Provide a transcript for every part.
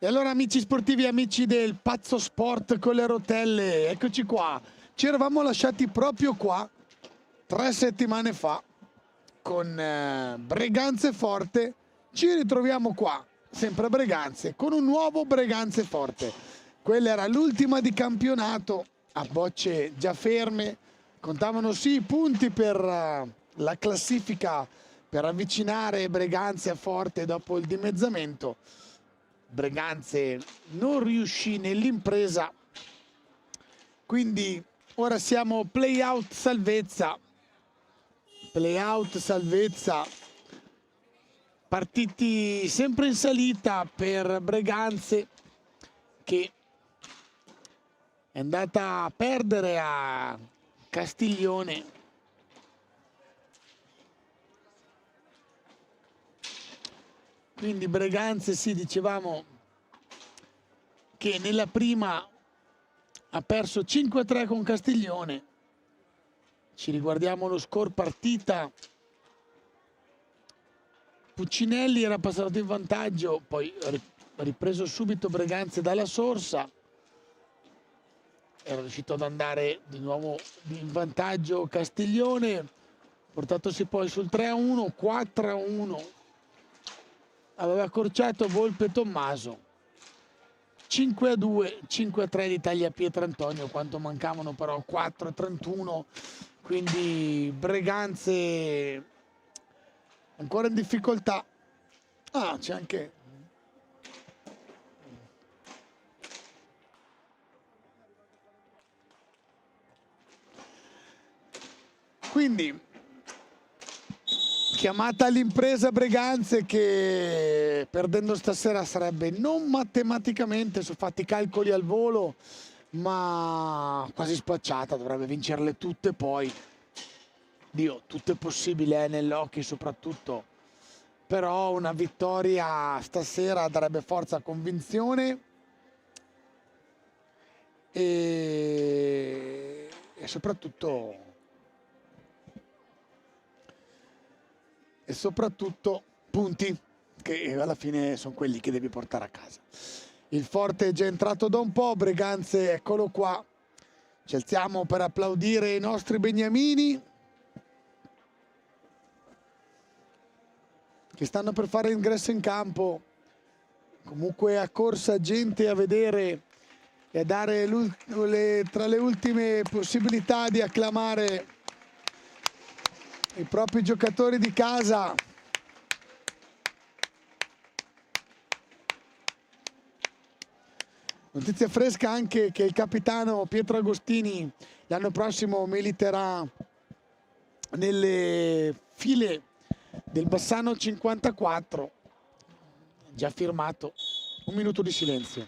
E allora amici sportivi, amici del Pazzo Sport con le rotelle, eccoci qua. Ci eravamo lasciati proprio qua 3 settimane fa con Breganze Forte. Ci ritroviamo qua, sempre a Breganze, con un nuovo Breganze Forte. Quella era l'ultima di campionato, a bocce già ferme. Contavano sì i punti per la classifica, per avvicinare Breganze a Forte dopo il dimezzamento. Breganze non riuscì nell'impresa, quindi ora siamo play-out salvezza, partiti sempre in salita per Breganze, che è andata a perdere a Castiglione. Quindi Breganze, sì, dicevamo che nella prima ha perso 5-3 con Castiglione. Ci riguardiamo lo score partita. Puccinelli era passato in vantaggio, poi ripreso subito Breganze dalla sorsa. Era riuscito ad andare di nuovo in vantaggio Castiglione, portatosi poi sul 3-1, 4-1. Aveva accorciato Volpe Tommaso. 5-2, 5-3 di Tagliapietra Antonio, quanto mancavano però 4-31, quindi Breganze ancora in difficoltà. Ah, c'è anche... Quindi chiamata all'impresa Breganze, che perdendo stasera sarebbe non matematicamente, su fatti i calcoli al volo, ma quasi spacciata, dovrebbe vincerle tutte poi. Dio, tutto è possibile nell'hockey soprattutto, però una vittoria stasera darebbe forza, convinzione e soprattutto punti, che alla fine sono quelli che devi portare a casa. Il Forte è già entrato da un po', Breganze eccolo qua, ci alziamo per applaudire i nostri beniamini che stanno per fare ingresso in campo. Comunque a corsa gente a vedere e a dare tra le ultime possibilità di acclamare i propri giocatori di casa. Notizia fresca anche che il capitano Pietro Agostini l'anno prossimo militerà nelle file del Bassano 54, già firmato. Un minuto di silenzio.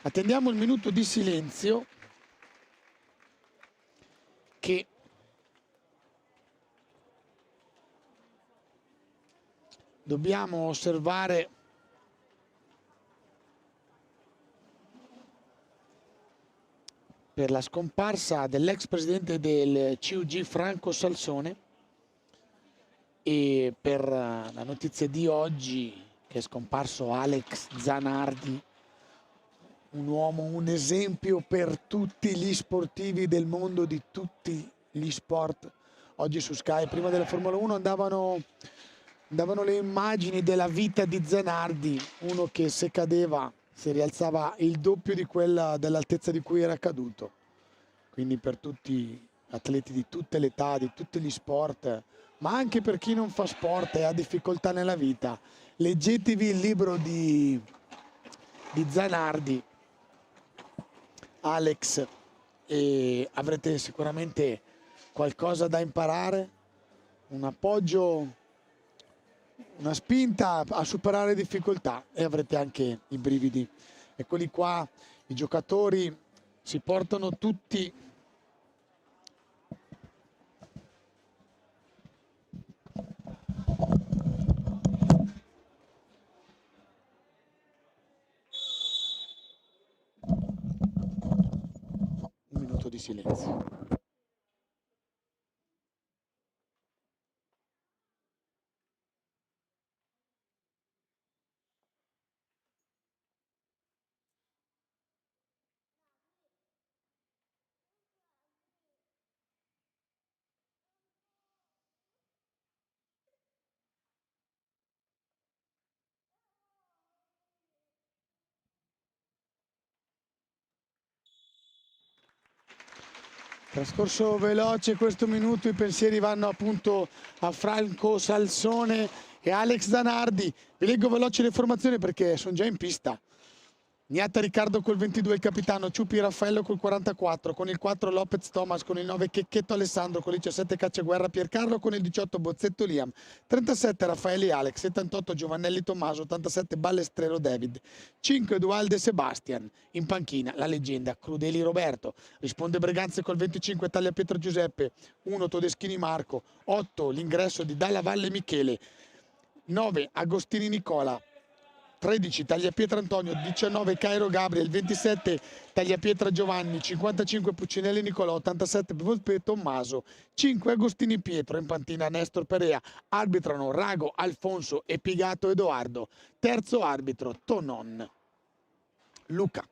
Attendiamo il minuto di silenzio che dobbiamo osservare per la scomparsa dell'ex presidente del CUG Franco Salsone e per la notizia di oggi che è scomparso Alex Zanardi, un uomo, un esempio per tutti gli sportivi del mondo, di tutti gli sport. Oggi su Sky, prima della Formula 1, andavano le immagini della vita di Zanardi, uno che se cadeva si rialzava il doppio di quella dell'altezza di cui era caduto. Quindi per tutti atleti di tutte le età, di tutti gli sport, ma anche per chi non fa sport e ha difficoltà nella vita, leggetevi il libro di Zanardi, Alex, e avrete sicuramente qualcosa da imparare, un appoggio, una spinta a superare difficoltà, e avrete anche i brividi. Eccoli qua, i giocatori si portano tutti un minuto di silenzio. Trascorso veloce questo minuto, i pensieri vanno appunto a Franco Salsone e Alex Zanardi. Vi leggo veloce le formazioni perché sono già in pista. Niata Riccardo col 22 il capitano, Ciupi Raffaello col 44, con il 4 Lopez Thomas, con il 9 Checchetto Alessandro, con il 17 Cacciaguerra Piercarlo, con il 18 Bozzetto Liam, 37 Raffaele Alex, 78 Giovannelli Tommaso, 87 Ballestrero David, 5 Dualde Sebastian, in panchina la leggenda Crudeli Roberto, risponde Breganze col 25 Tagliapietro Giuseppe, 1 Todeschini Marco, 8 l'ingresso di Dalla Valle Michele, 9 Agostini Nicola, 13 Tagliapietra Antonio, 19 Cairo Gabriel, 27 Tagliapietra Giovanni, 55 Puccinelli Nicolò, 87 Volpe Tommaso, 5 Agostini Pietro, in pantina Nestor Perea, arbitrano Rago Alfonso e Pigato Edoardo, terzo arbitro Tonon Luca.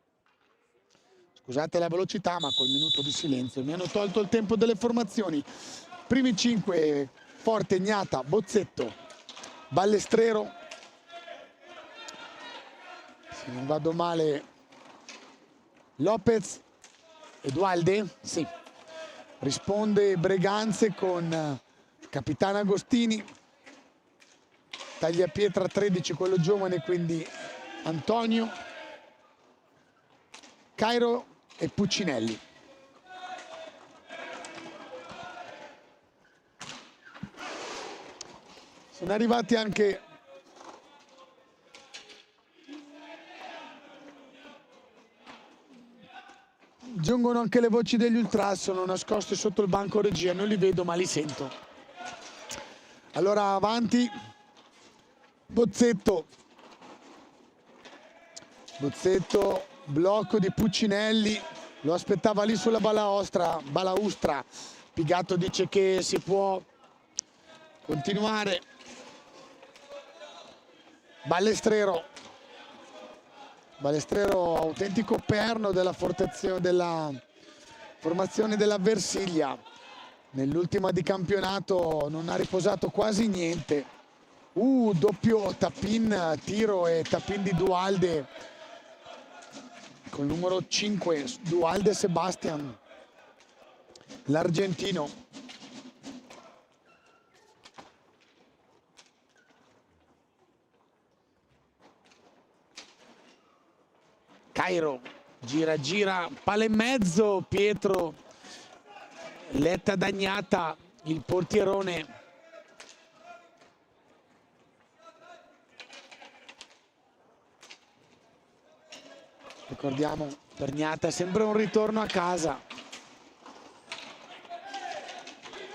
Scusate la velocità, ma col minuto di silenzio mi hanno tolto il tempo delle formazioni. Primi 5 Forte, Gnata, Bozzetto, Ballestrero, se non vado male, Lopez e Dualde? Sì. Risponde Breganze con Capitano Agostini, Tagliapietra 13, quello giovane, quindi Antonio, Cairo e Puccinelli. Sono arrivati anche giungono anche le voci degli ultras, sono nascosti sotto il banco regia, non li vedo ma li sento. Allora avanti, Bozzetto, blocco di Puccinelli, lo aspettava lì sulla balaustra, Pigato dice che si può continuare, Ballestrero, autentico perno della formazione della Versiglia. Nell'ultima di campionato non ha riposato quasi niente. Doppio tapin, tiro e tapin di Dualde col numero 5, Dualde Sebastian, l'argentino. Cairo, gira, palla in mezzo, Pietro, letta Dagnata, il portierone. Ricordiamo, per Gnata sempre un ritorno a casa.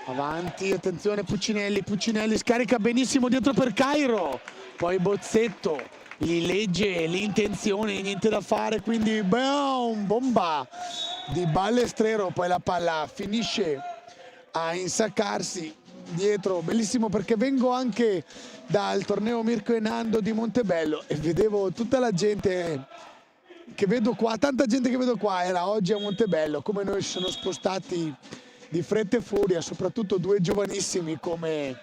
Avanti, attenzione Puccinelli scarica benissimo dietro per Cairo, poi Bozzetto gli legge l'intenzione, niente da fare, quindi boom, bomba di Ballestrero, poi la palla finisce a insaccarsi dietro. Bellissimo perché vengo anche dal torneo Mirko e Nando di Montebello e vedevo tutta la gente che vedo qua, tanta gente che vedo qua era oggi a Montebello, come noi si sono spostati di fretta e furia, soprattutto due giovanissimi come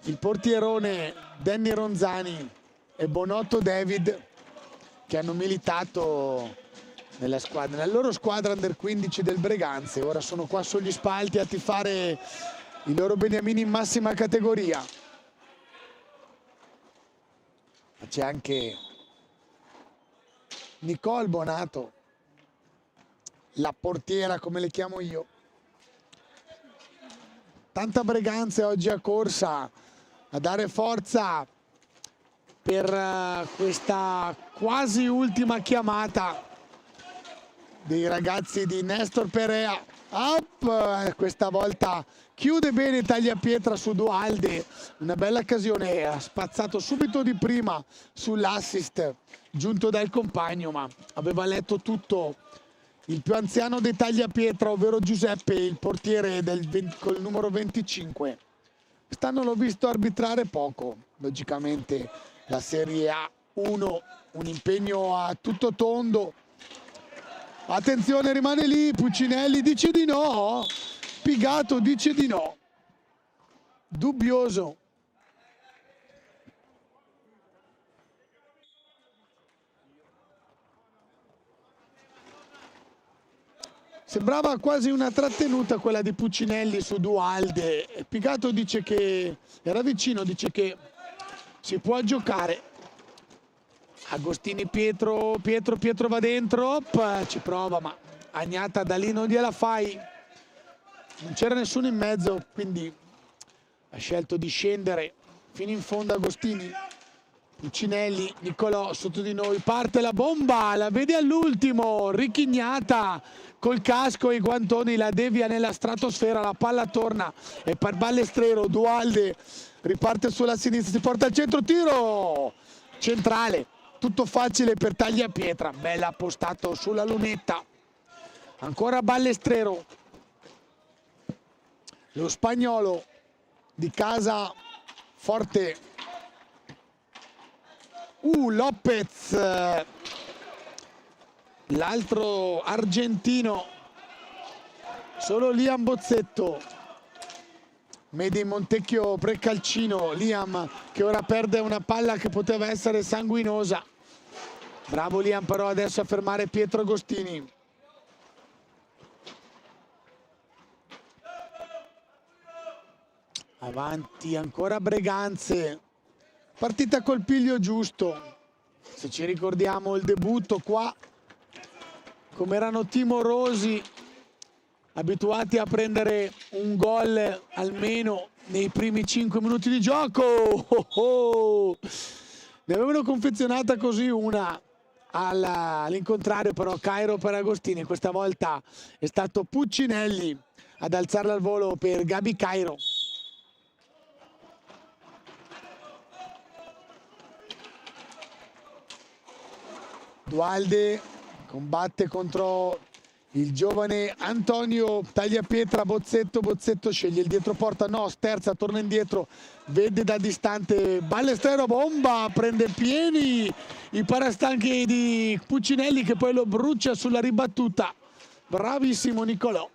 il portierone Danny Ronzani e Bonotto David, che hanno militato nella loro squadra under 15 del Breganze. Ora sono qua sugli spalti a tifare i loro beniamini in massima categoria. C'è anche Nicole Bonato, la portiera come le chiamo io. Tanta Breganze oggi a corsa a dare forza per questa quasi ultima chiamata dei ragazzi di Nestor Perea. Questa volta chiude bene Tagliapietra su Dualde, una bella occasione, ha spazzato subito di prima sull'assist giunto dal compagno, ma aveva letto tutto il più anziano dei Tagliapietra, ovvero Giuseppe, il portiere col numero 25. Quest'anno l'ho visto arbitrare poco, logicamente la Serie A1, un impegno a tutto tondo. Attenzione, rimane lì, Puccinelli dice di no, Pigato dice di no, dubbioso. Sembrava quasi una trattenuta quella di Puccinelli su Dualde. Pigato dice che era vicino, dice che si può giocare. Agostini Pietro va dentro, ci prova, ma Agnata da lì non gliela fai. Non c'era nessuno in mezzo, quindi ha scelto di scendere fino in fondo Agostini. Puccinelli, Nicolò sotto di noi, parte la bomba, la vede all'ultimo, Ricchignata col casco e i guantoni la devia nella stratosfera, la palla torna e per Ballestrero, Dualde riparte sulla sinistra, si porta al centro, tiro centrale, tutto facile per Tagliapietra, bella appostato sulla lunetta, ancora Ballestrero, lo spagnolo di casa forte. Lopez, l'altro argentino, solo Liam Bozzetto, Mede in Montecchio Precalcino, Liam che ora perde una palla che poteva essere sanguinosa, bravo Liam però adesso a fermare Pietro Agostini. Avanti ancora Breganze. Partita col piglio giusto, se ci ricordiamo il debutto qua, come erano timorosi, abituati a prendere un gol almeno nei primi 5 minuti di gioco. Ne avevano confezionata così una all'incontrario, però Cairo per Agostini, questa volta è stato Puccinelli ad alzarla al volo per Gabi Cairo. Dualde combatte contro il giovane Antonio Tagliapietra, Bozzetto sceglie il dietro porta, no, sterza, torna indietro, vede da distante Ballestrero, bomba, prende pieni i parastanchi di Puccinelli che poi lo brucia sulla ribattuta, bravissimo Nicolò,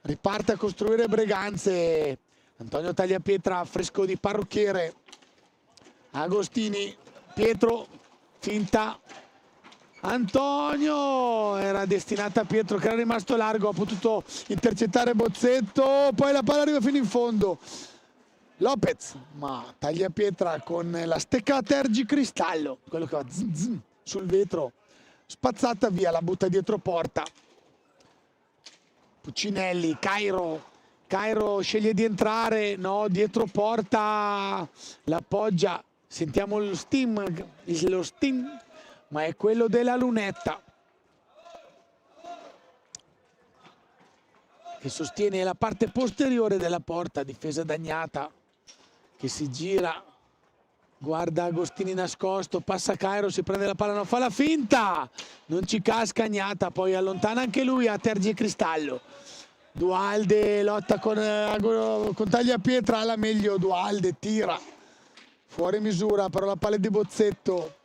riparte a costruire Breganze, Antonio Tagliapietra fresco di parrucchiere, Agostini, Pietro, finta, Antonio era destinata a Pietro che era rimasto largo, ha potuto intercettare Bozzetto, poi la palla arriva fino in fondo, Lopez, ma Tagliapietra con la stecca tergicristallo, quello che va zin zin sul vetro, spazzata via, la butta dietro porta. Puccinelli, Cairo sceglie di entrare, no, dietro porta, l'appoggia. Sentiamo lo steam, ma è quello della lunetta che sostiene la parte posteriore della porta, difesa d'Agnata che si gira, guarda Agostini nascosto, passa Cairo, si prende la palla, non fa la finta, non ci casca Agnata, poi allontana anche lui a tergicristallo. Dualde lotta con Tagliapietra, alla meglio Dualde, tira. Fuori misura, però la palla di Bozzetto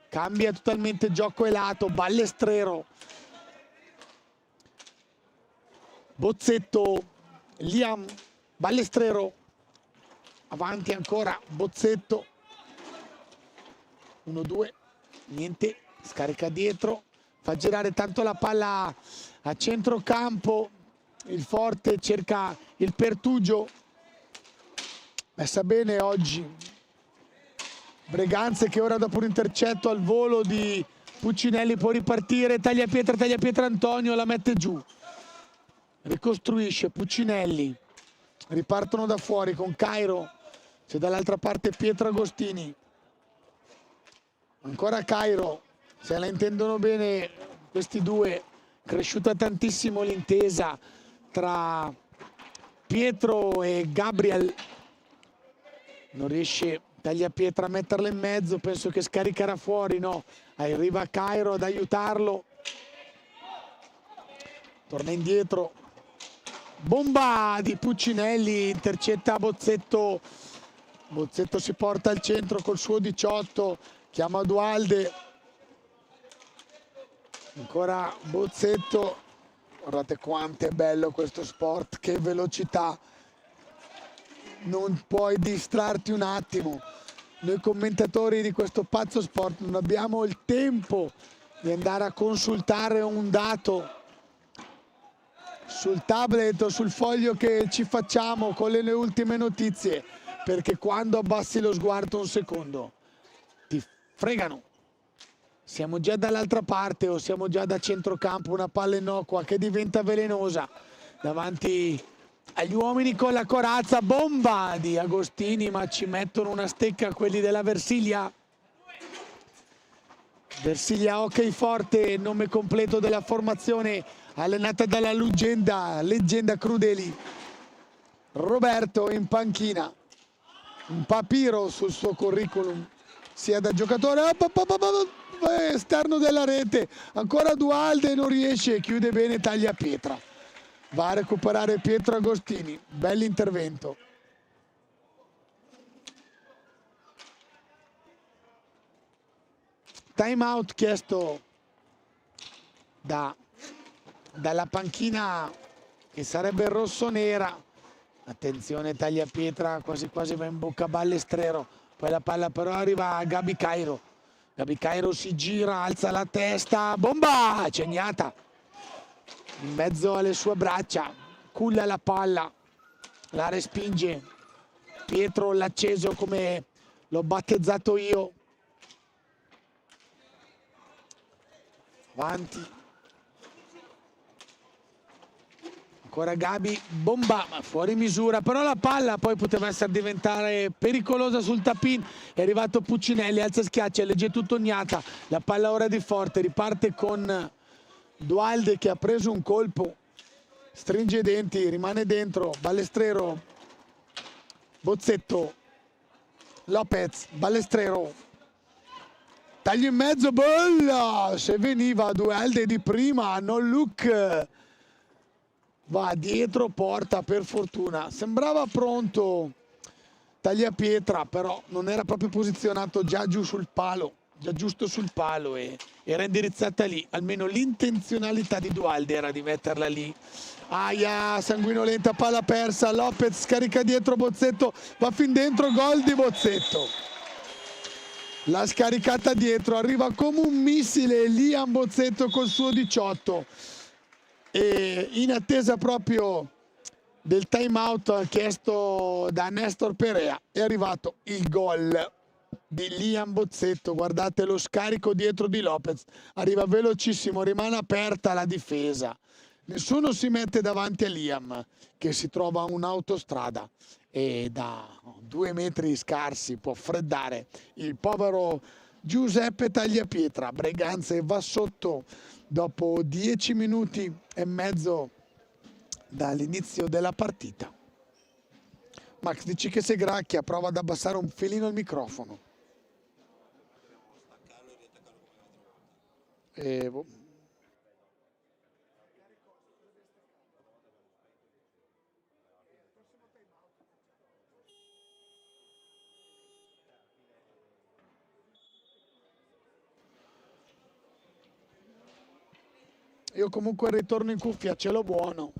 cambia totalmente gioco e lato, Ballestrero, Bozzetto, Liam, Ballestrero, avanti ancora, Bozzetto, 1-2, niente, scarica dietro, fa girare tanto la palla a centrocampo, il forte cerca il Pertugio, messa bene oggi. Breganze che ora dopo un intercetto al volo di Puccinelli può ripartire, Tagliapietra Antonio la mette giù, ricostruisce Puccinelli, ripartono da fuori con Cairo, c'è dall'altra parte Pietro Agostini, ancora Cairo, se la intendono bene questi due, cresciuta tantissimo l'intesa tra Pietro e Gabriel, non riesce Tagliapietra a metterla in mezzo, penso che scaricherà fuori, no, arriva Cairo ad aiutarlo, torna indietro, bomba di Puccinelli, intercetta Bozzetto, Bozzetto si porta al centro col suo 18, chiama Dualde, ancora Bozzetto, guardate quanto è bello questo sport, che velocità, non puoi distrarti un attimo. Noi commentatori di questo pazzo sport non abbiamo il tempo di andare a consultare un dato, sul tablet o sul foglio che ci facciamo con le ultime notizie, perché quando abbassi lo sguardo un secondo ti fregano. Siamo già dall'altra parte o siamo già da centrocampo, una palla innocua che diventa velenosa davanti agli uomini con la corazza. Bomba di Agostini, ma ci mettono una stecca quelli della Versilia. Versilia Hockey Forte, nome completo della formazione allenata dalla leggenda Crudeli. Roberto in panchina, un papiro sul suo curriculum sia da giocatore esterno della rete, ancora Dualde, non riesce, chiude bene Tagliapietra, va a recuperare Pietro Agostini. Bell'intervento. Time out chiesto dalla panchina che sarebbe rossonera. Attenzione, Tagliapietra quasi quasi va in bocca a Ballestrero, poi la palla però arriva a Gabi Cairo. Gabi Cairo si gira, alza la testa, bomba, cegnata in mezzo alle sue braccia, culla la palla, la respinge Pietro l'acceso, come l'ho battezzato io. Avanti, ancora Gabi, bomba, ma fuori misura, però la palla poi poteva diventare pericolosa sul tap-in. È arrivato Puccinelli, alza schiaccia, legge tutto Gnata, la palla ora di Forte, riparte con Dualde che ha preso un colpo, stringe i denti, rimane dentro, Ballestrero, Bozzetto, Lopez, Ballestrero, taglio in mezzo, bolla, se veniva Dualde di prima, non look, va dietro porta per fortuna, sembrava pronto Tagliapietra, però non era proprio posizionato già giù sul palo, già giusto sul palo, e era indirizzata lì. Almeno l'intenzionalità di Dualde era di metterla lì. Aia, sanguinolenta, palla persa, Lopez scarica dietro Bozzetto, va fin dentro, gol di Bozzetto. La scaricata dietro, arriva come un missile Liam Bozzetto col suo 18. E in attesa proprio del time out chiesto da Nestor Perea è arrivato il gol di Liam Bozzetto. Guardate lo scarico dietro di Lopez, arriva velocissimo, rimane aperta la difesa, nessuno si mette davanti a Liam che si trova un'autostrada e da 2 metri scarsi può freddare il povero Giuseppe Tagliapietra. Breganze va sotto dopo 10 minuti e mezzo dall'inizio della partita. Max, dici che sei gracchia, prova ad abbassare un filino il microfono. Io comunque il ritorno in cuffia ce l'ho buono.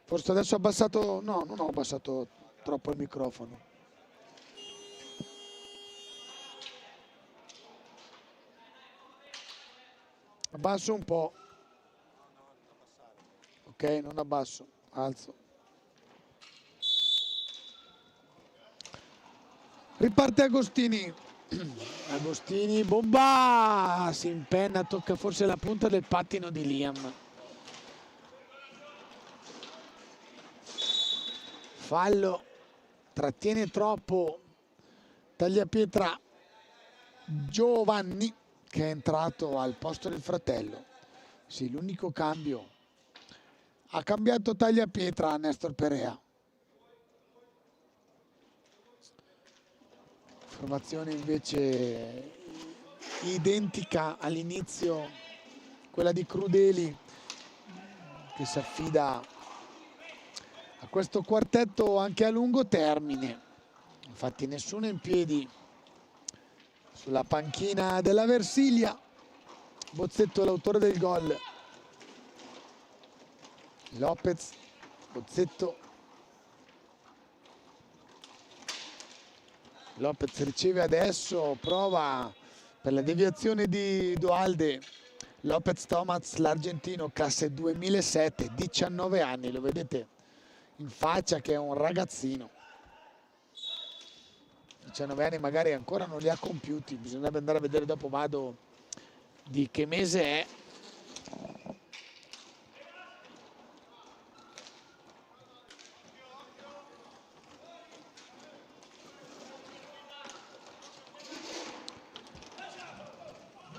Forse adesso ho abbassato, no, non ho abbassato troppo il microfono. Abbasso un po'. Ok, non abbasso, alzo. Riparte Agostini. Agostini, bomba! Si impenna, tocca forse la punta del pattino di Liam. Fallo, trattiene troppo Tagliapietra Giovanni, che è entrato al posto del fratello. Sì, l'unico cambio. Ha cambiato Tagliapietra a Nestor Perea. Formazione invece identica all'inizio, quella di Crudeli, che si affida a questo quartetto anche a lungo termine. Infatti nessuno in piedi sulla panchina della Versilia. Bozzetto l'autore del gol. Lopez, Bozzetto. Lopez riceve adesso, prova per la deviazione di Dualde Lopez Thomas, l'argentino, classe 2007, 19 anni, lo vedete in faccia che è un ragazzino. 19 anni magari ancora non li ha compiuti, bisognerebbe andare a vedere, dopo vado di che mese è.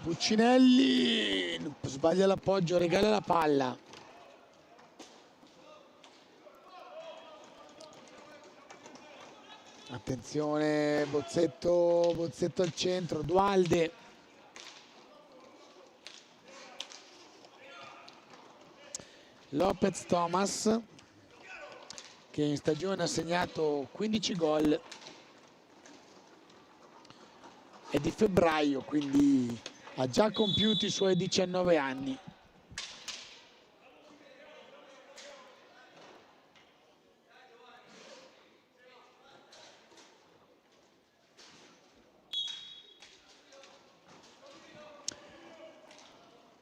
Puccinelli sbaglia l'appoggio, regala la palla. Attenzione, Bozzetto al centro, Dualde. Lopez Thomas, che in stagione ha segnato 15 gol, è di febbraio, quindi ha già compiuto i suoi 19 anni.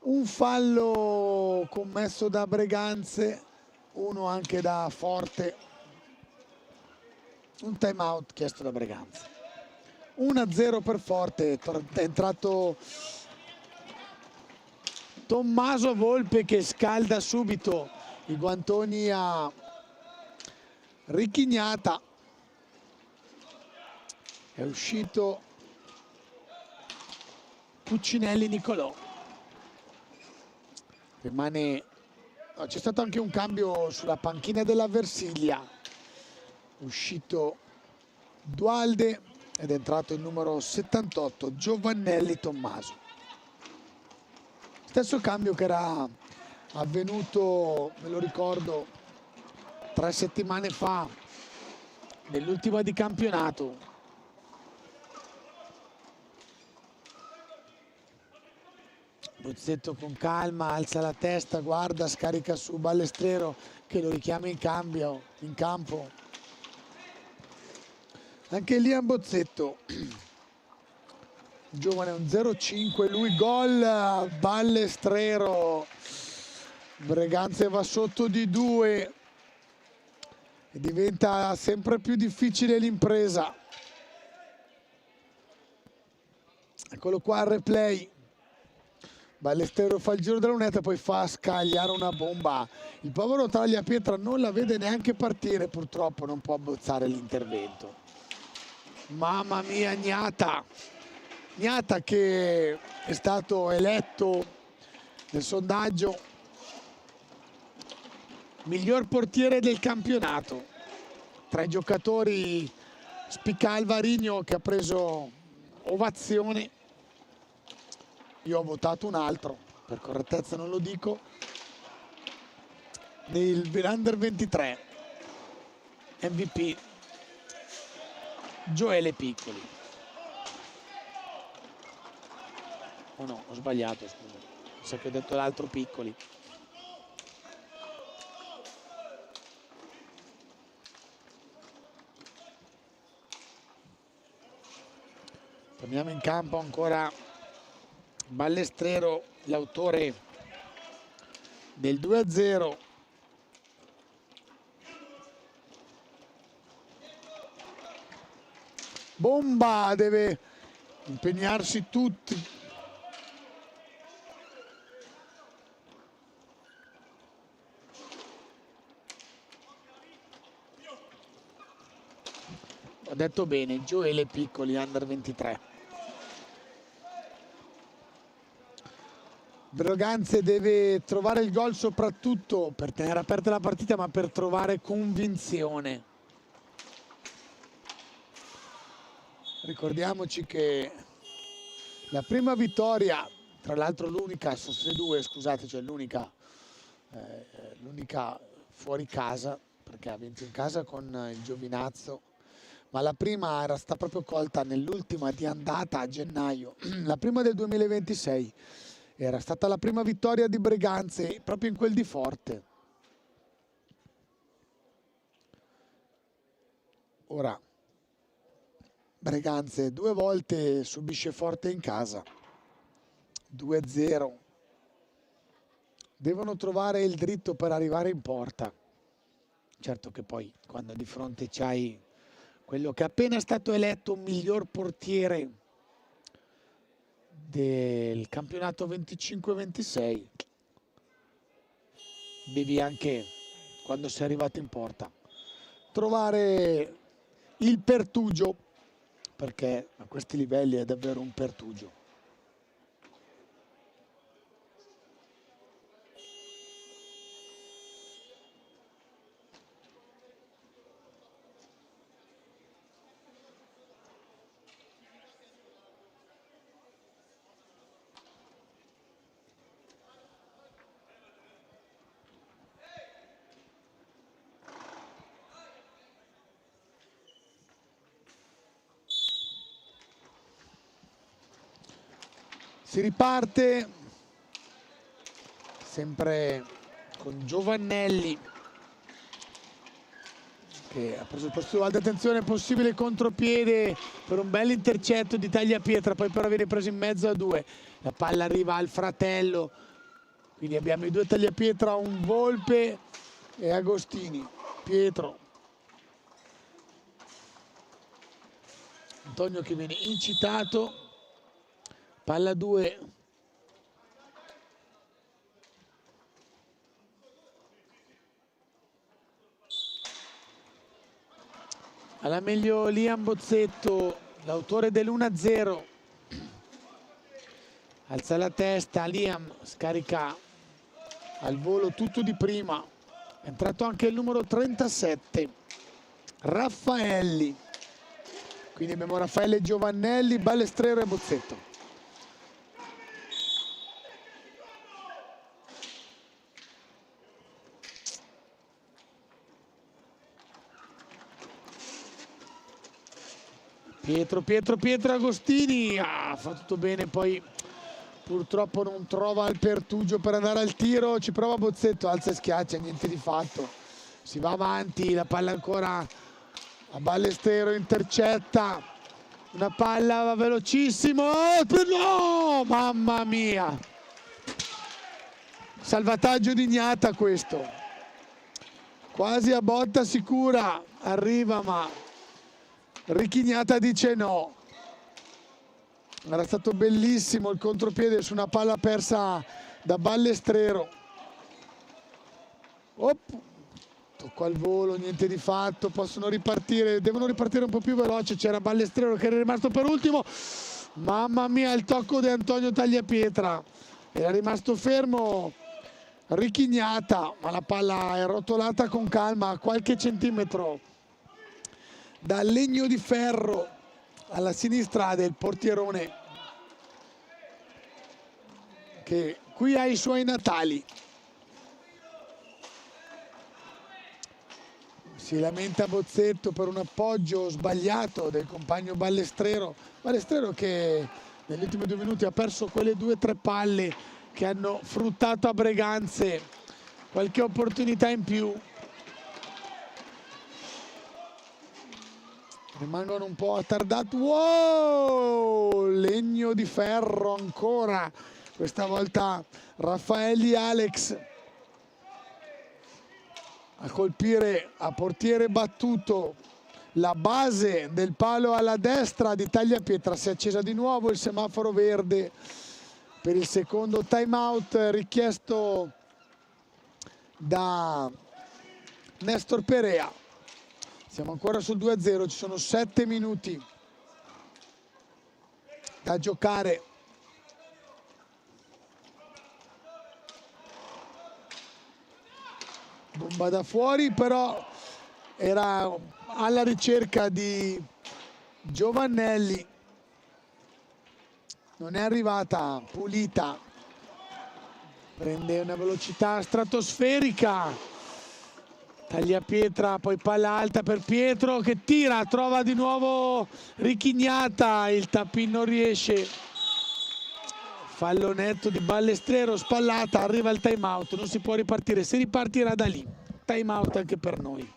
Un fallo commesso da Breganze, uno anche da Forte, un time out chiesto da Breganze. 1-0 per Forte, è entrato Tommaso Volpe che scalda subito i guantoni a Ricchignata. È uscito Puccinelli Nicolò. Rimane, c'è stato anche un cambio sulla panchina della Versilia, uscito Dualde ed è entrato il numero 78 Giovannelli Tommaso. Stesso cambio che era avvenuto, me lo ricordo, 3 settimane fa nell'ultima di campionato. Bozzetto con calma, alza la testa, guarda, scarica su Ballestrero che lo richiama in campo. Anche lì a Bozzetto, giovane, un 0-5, lui gol, Ballestrero. Breganze va sotto di 2 e diventa sempre più difficile l'impresa. Eccolo qua il replay. Ballesteros fa il giro della lunetta, poi fa scagliare una bomba. Il povero Tagliapietra non la vede neanche partire, purtroppo non può abbozzare l'intervento. Mamma mia, Gnata che è stato eletto nel sondaggio miglior portiere del campionato. Tra i giocatori spicca Alvarino che ha preso ovazione. Io ho votato un altro, per correttezza non lo dico, nell'Under 23 MVP Gioele Piccoli. Oh no, ho sbagliato, scusa, mi sa che ho detto l'altro Piccoli. Torniamo in campo ancora Ballestrero, l'autore del 2-0. Bomba, deve impegnarsi tutti. Ho detto bene, Gioele Piccoli, Under 23. Breganze deve trovare il gol soprattutto per tenere aperta la partita, ma per trovare convinzione. Ricordiamoci che la prima vittoria, tra l'altro l'unica, sono state due, scusate, cioè l'unica fuori casa, perché ha vinto in casa con il Giovinazzo, ma la prima era stata proprio colta nell'ultima di andata a gennaio, la prima del 2026. Era stata la prima vittoria di Breganze proprio in quel di Forte. Ora Breganze 2 volte subisce Forte in casa. 2-0. devono trovare il dritto per arrivare in porta. Certo che poi quando di fronte c'hai quello che è appena stato eletto miglior portiere del campionato 25-26, devi anche, quando sei arrivato in porta, trovare il pertugio, perché a questi livelli è davvero un pertugio. Si riparte sempre con Giovannelli che ha preso il posto alta, attenzione, possibile contropiede per un bel intercetto di Tagliapietra, poi però viene preso in mezzo a due, la palla arriva al fratello, quindi abbiamo i due Tagliapietra, un Volpe e Agostini. Pietro, Antonio che viene incitato, palla 2 alla meglio Liam Bozzetto, l'autore dell'1-0, alza la testa, Liam scarica al volo tutto di prima, è entrato anche il numero 37 Raffaelli, quindi abbiamo Raffaele, Giovannelli, Balestrero e Bozzetto. Pietro Agostini, fa tutto bene, poi purtroppo non trova il pertugio per andare al tiro, ci prova Bozzetto, alza e schiaccia, niente di fatto, si va avanti, la palla ancora a Ballestero, intercetta, una palla velocissimo, no, mamma mia, salvataggio di Gnata questo, quasi a botta sicura, arriva ma Richignata dice no. Era stato bellissimo il contropiede su una palla persa da Ballestrero. Tocco al volo, niente di fatto, possono ripartire, devono ripartire un po' più veloce, c'era Ballestrero che era rimasto per ultimo. Mamma mia, il tocco di Antonio Tagliapietra. Era rimasto fermo Richignata, ma la palla è rotolata con calma a qualche centimetro da legno di ferro alla sinistra del portierone che qui ha i suoi natali. Si lamenta Bozzetto per un appoggio sbagliato del compagno Ballestrero che negli ultimi 2 minuti ha perso quelle 2-3 palle che hanno fruttato a Breganze qualche opportunità in più. Rimangono un po' attardati. Wow! Legno di ferro ancora. Questa volta Raffaelli Alex a colpire a portiere battuto la base del palo alla destra di Tagliapietra. Si è accesa di nuovo il semaforo verde per il secondo time out richiesto da Nestor Perea. Siamo ancora sul 2-0, ci sono 7 minuti da giocare. Bomba da fuori, però era alla ricerca di Giovannelli. Non è arrivata pulita. Prende una velocità stratosferica. Tagliapietra, poi palla alta per Pietro che tira, trova di nuovo Richignata, il tappin non riesce, fallo netto di Ballestrero, spallata, arriva il time out, non si può ripartire, si ripartirà da lì, time out anche per noi.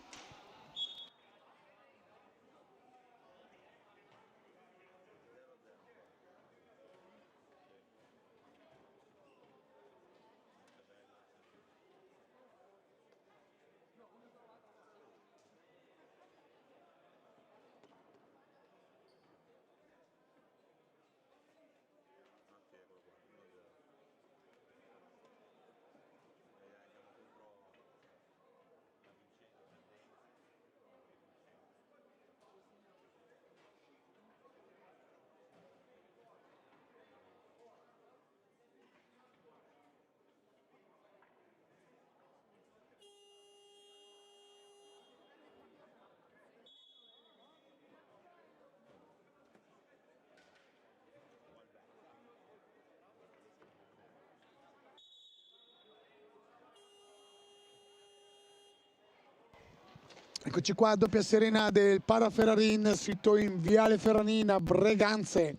Eccoci qua, doppia serena del Paraferrarin, sito in Viale Ferranina, Breganze,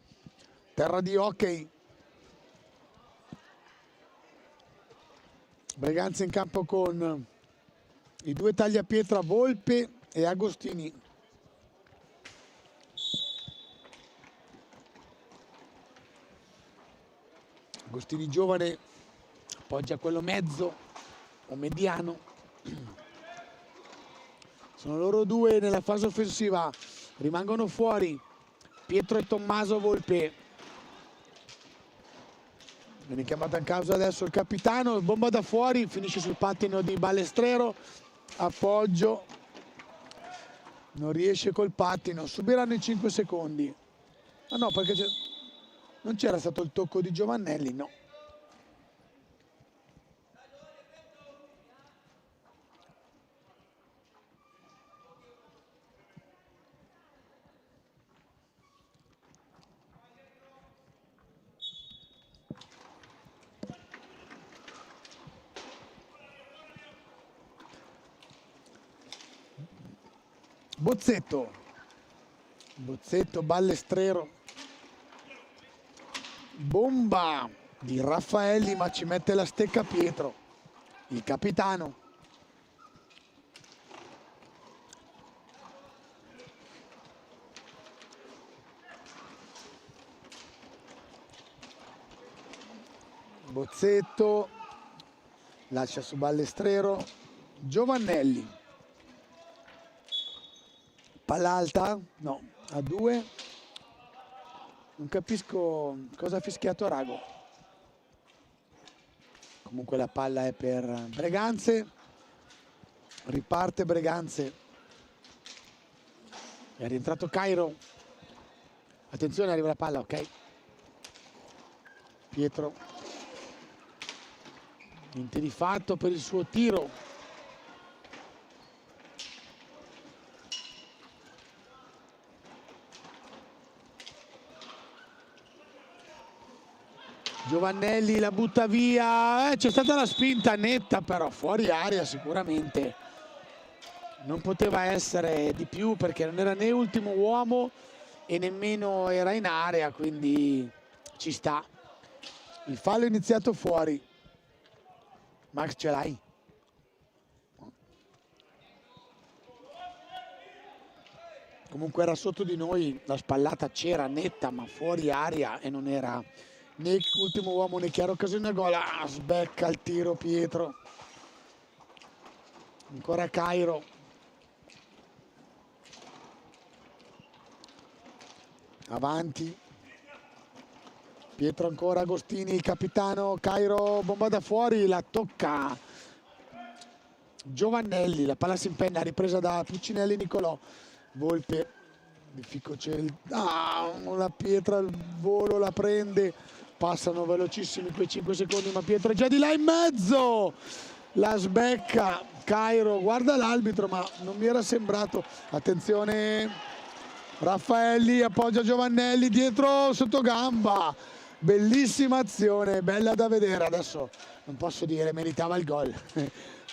terra di hockey. Breganze in campo con i due tagliapietra Volpe e Agostini. Agostini giovane, appoggia quello mezzo o mediano. Sono loro due nella fase offensiva, rimangono fuori Pietro e Tommaso Volpe. Viene chiamato in causa adesso il capitano, bomba da fuori, finisce sul pattino di Balestrero, appoggio, non riesce col pattino, subiranno i 5 secondi. Ah no, perché non c'era stato il tocco di Giovannelli, no. Bozzetto, Balestrero, bomba di Raffaelli, ma ci mette la stecca Pietro, il capitano. Bozzetto lascia su Balestrero, Giovannelli, palla alta, no, a 2. Non capisco cosa ha fischiato Rago. Comunque la palla è per Breganze, riparte Breganze, è rientrato Cairo, attenzione, arriva la palla, ok. Pietro, niente di fatto per il suo tiro. Giovannelli la butta via, c'è stata la spinta netta però fuori aria sicuramente. Non poteva essere di più perché non era né ultimo uomo e nemmeno era in area, quindi ci sta. Il fallo è iniziato fuori. Max, ce l'hai? Comunque era sotto di noi, la spallata c'era netta ma fuori aria e non era né ultimo uomo né chiara occasione a gol. Ah, sbecca il tiro Pietro. Ancora Cairo. Avanti. Pietro ancora, Agostini, il capitano, Cairo, bomba da fuori, la tocca Giovannelli, la palla si impenna, ripresa da Puccinelli, Nicolò. Volpe, la pietra al volo la prende, passano velocissimi quei 5 secondi, ma Pietro è già di là in mezzo, la sbecca Cairo, guarda l'arbitro, ma non mi era sembrato. Attenzione, Raffaelli appoggia Giovannelli dietro sotto gamba, bellissima azione, bella da vedere. Adesso non posso dire meritava il gol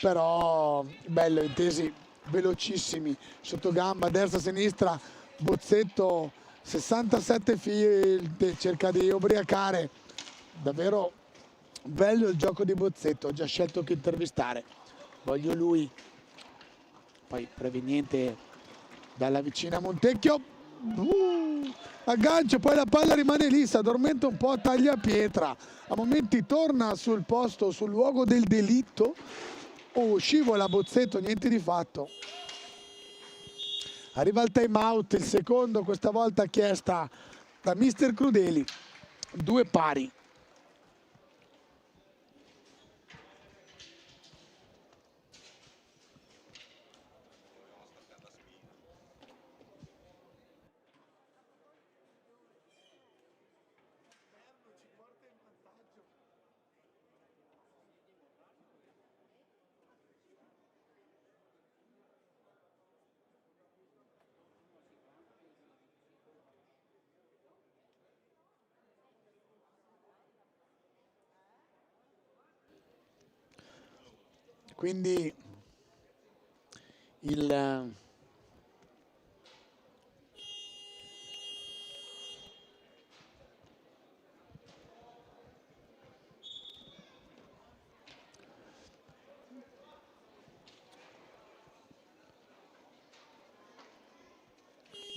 però bello, intesi velocissimi, sotto gamba, destra, sinistra, Bozzetto 67 field, cerca di ubriacare, davvero bello il gioco di Bozzetto. Ho già scelto che intervistare, voglio lui, poi proveniente dalla vicina Montecchio, aggancio, poi la palla rimane lì, si addormenta un po', taglia pietra, a momenti torna sul posto, sul luogo del delitto. Oh, scivola Bozzetto, niente di fatto. Arriva il time out, il secondo, questa volta chiesta da mister Crudeli. 2 pari. Quindi il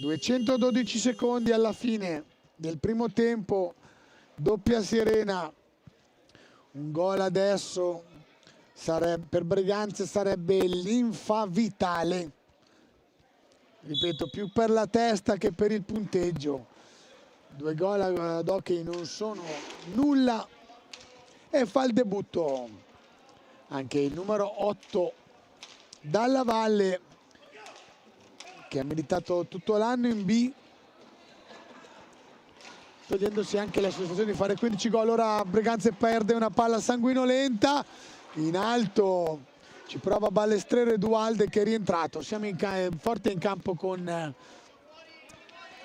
...212 secondi alla fine del primo tempo, doppia sirena, un gol adesso per Breganze sarebbe l'infa vitale, ripeto, più per la testa che per il punteggio. 2 gol ad hockey non sono nulla, e fa il debutto anche il numero 8 Dalla Valle, che ha militato tutto l'anno in B, togliendosi anche la sensazione di fare 15 gol. Ora Breganze perde una palla sanguinolenta, in alto ci prova Ballestrero e Dualde che è rientrato. Siamo forte in campo con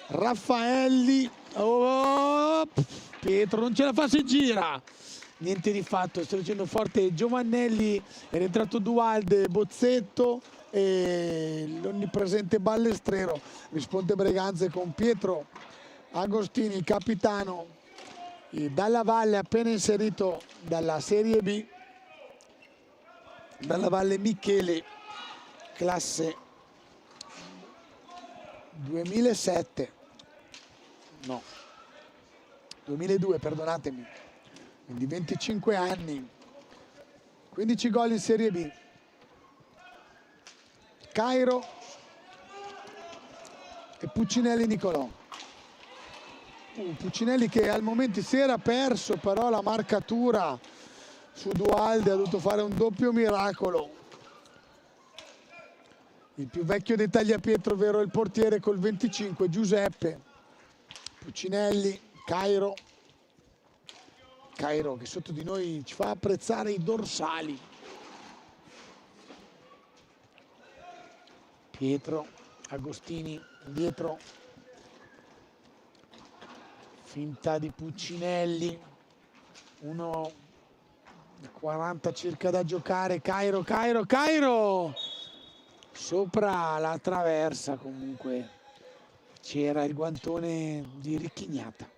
Raffaelli. Oh, Pietro non ce la fa, si gira, niente di fatto. Sto dicendo forte Giovannelli, è rientrato Dualde, Bozzetto e l'onnipresente Ballestrero. Risponde Breganze con Pietro Agostini, il capitano, Dalla Valle appena inserito dalla Serie B, Dalla Valle Michele, classe 2007, no, 2002, perdonatemi, quindi 25 anni, 15 gol in Serie B. Cairo e Puccinelli Nicolò. Puccinelli che al momento si era perso, però la marcatura su Dualde ha dovuto fare un doppio miracolo. Il più vecchio dei Tagliapietro, ovvero il portiere col 25, Giuseppe. Puccinelli, Cairo che sotto di noi ci fa apprezzare i dorsali. Pietro Agostini dietro, finta di Puccinelli, 1:40 circa da giocare. Cairo sopra la traversa, comunque c'era il guantone di Ricchignata.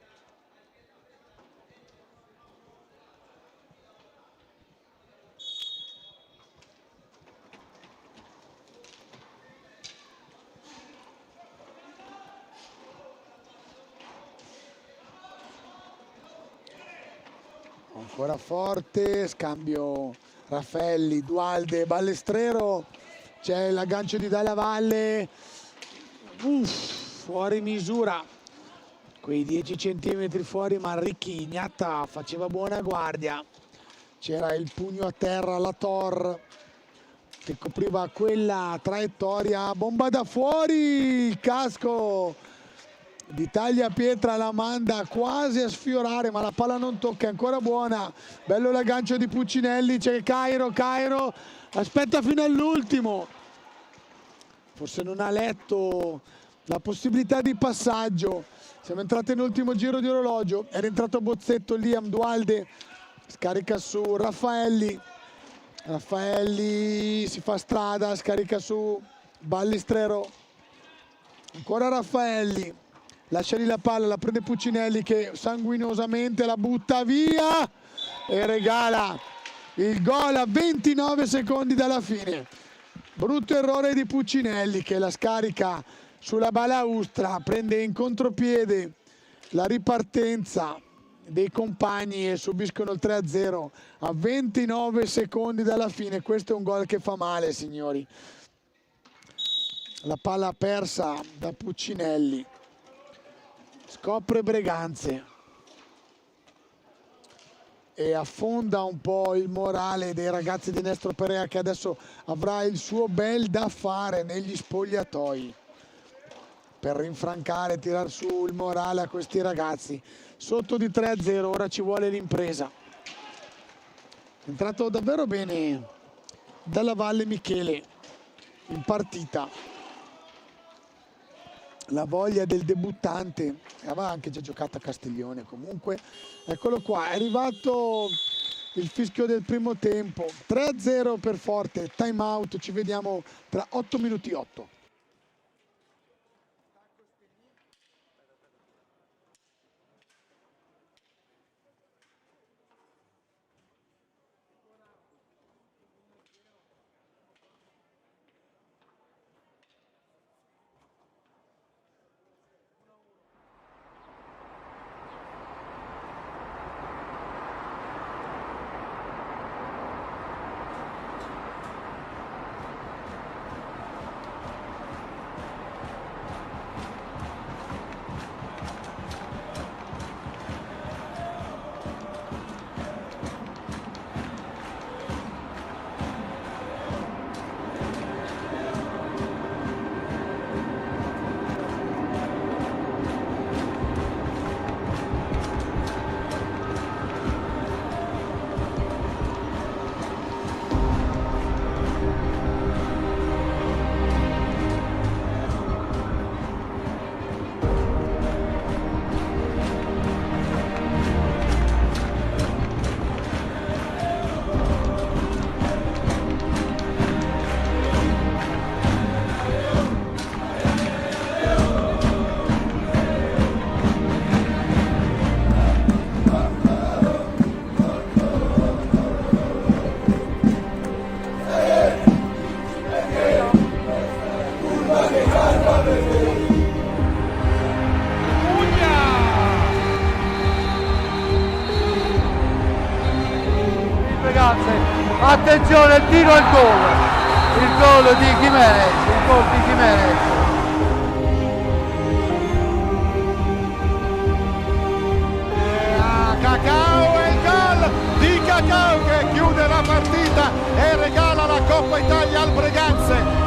Ancora forte, scambio Raffaelli, Dualde, Ballestrero, c'è l'aggancio di Dalla Valle, fuori misura, quei 10 centimetri fuori, ma Ricchignata faceva buona guardia. C'era il pugno a terra, la Tor, che copriva quella traiettoria. Bomba da fuori, il casco di Tagliapietra la manda quasi a sfiorare, ma la palla non tocca, è ancora buona. Bello l'aggancio di Puccinelli, c'è Cairo aspetta fino all'ultimo, forse non ha letto la possibilità di passaggio. Siamo entrati nell'ultimo giro di orologio, è rientrato Bozzetto, Liam, Dualde scarica su Raffaelli si fa strada, scarica su Ballestrero, ancora Raffaelli, lascia lì la palla, la prende Puccinelli che sanguinosamente la butta via e regala il gol a 29 secondi dalla fine. Brutto errore di Puccinelli che la scarica sulla balaustra, prende in contropiede la ripartenza dei compagni e subiscono il 3-0 a 29 secondi dalla fine. Questo è un gol che fa male, signori. La palla persa da Puccinelli. Scopre Breganze e affonda un po' il morale dei ragazzi di Nestro Perea, che adesso avrà il suo bel da fare negli spogliatoi per rinfrancare e tirar su il morale a questi ragazzi. Sotto di 3-0, ora ci vuole l'impresa. È entrato davvero bene Dalla Valle Michele in partita. La voglia del debuttante, aveva anche già giocato a Castiglione comunque. Eccolo qua, è arrivato il fischio del primo tempo. 3-0 per Forte, time out, ci vediamo tra 8 minuti 8. Attenzione, il tiro e il gol di Gimenez, Cacao e il gol di Cacao che chiude la partita e regala la Coppa Italia al Breganze.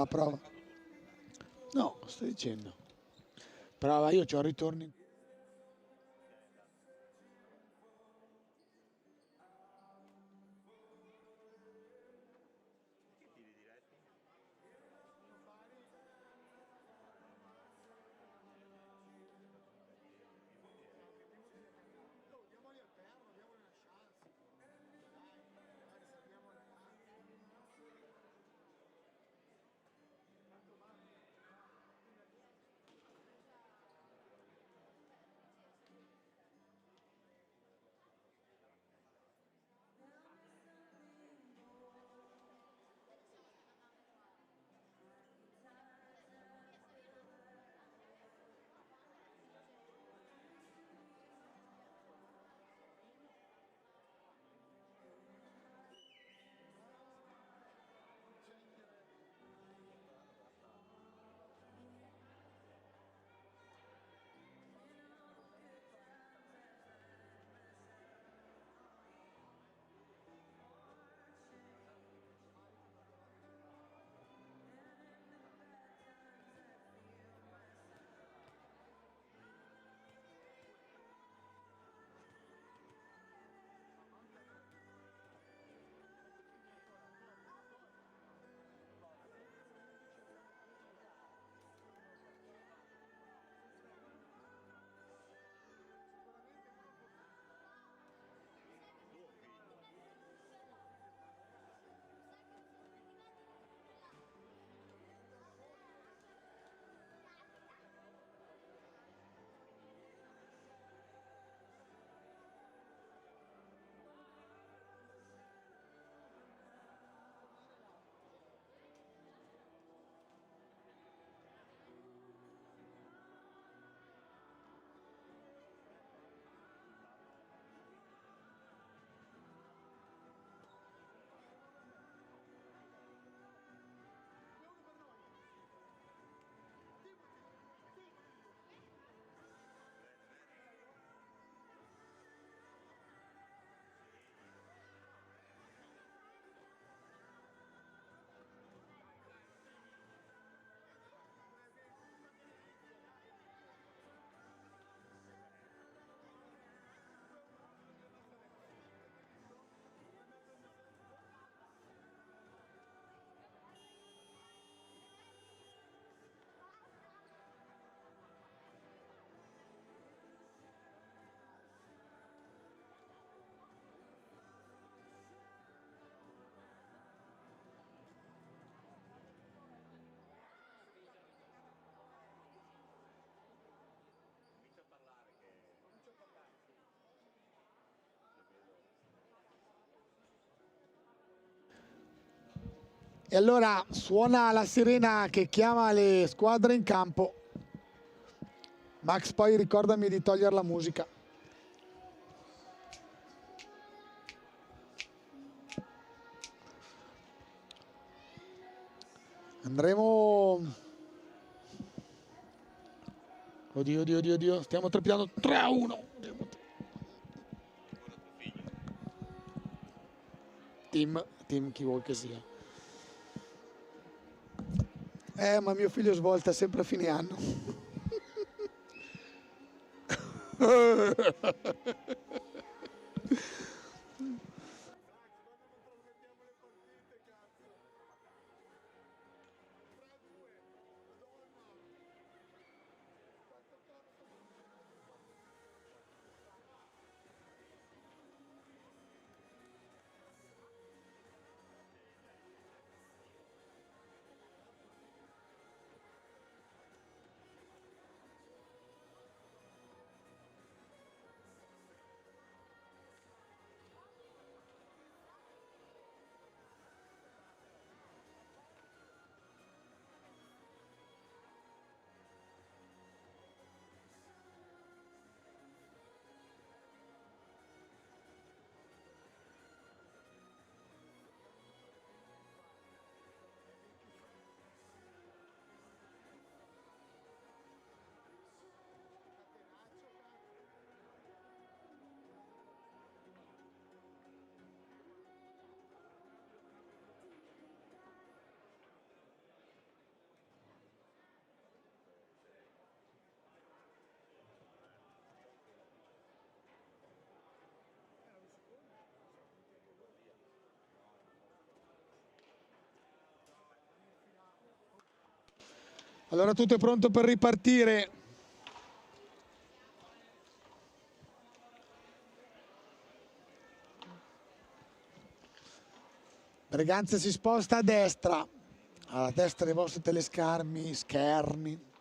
A prova. No, sto dicendo. Prova, io c'ho ritorni. E allora suona la sirena che chiama le squadre in campo. Max, poi ricordami di togliere la musica. Andremo... Oddio, oddio, oddio, oddio. Stiamo trepidando 3-1. Team, chi vuol che sia. Ma mio figlio svolta sempre a fine anno. Allora tutto è pronto per ripartire. Breganze si sposta a destra dei vostri schermi.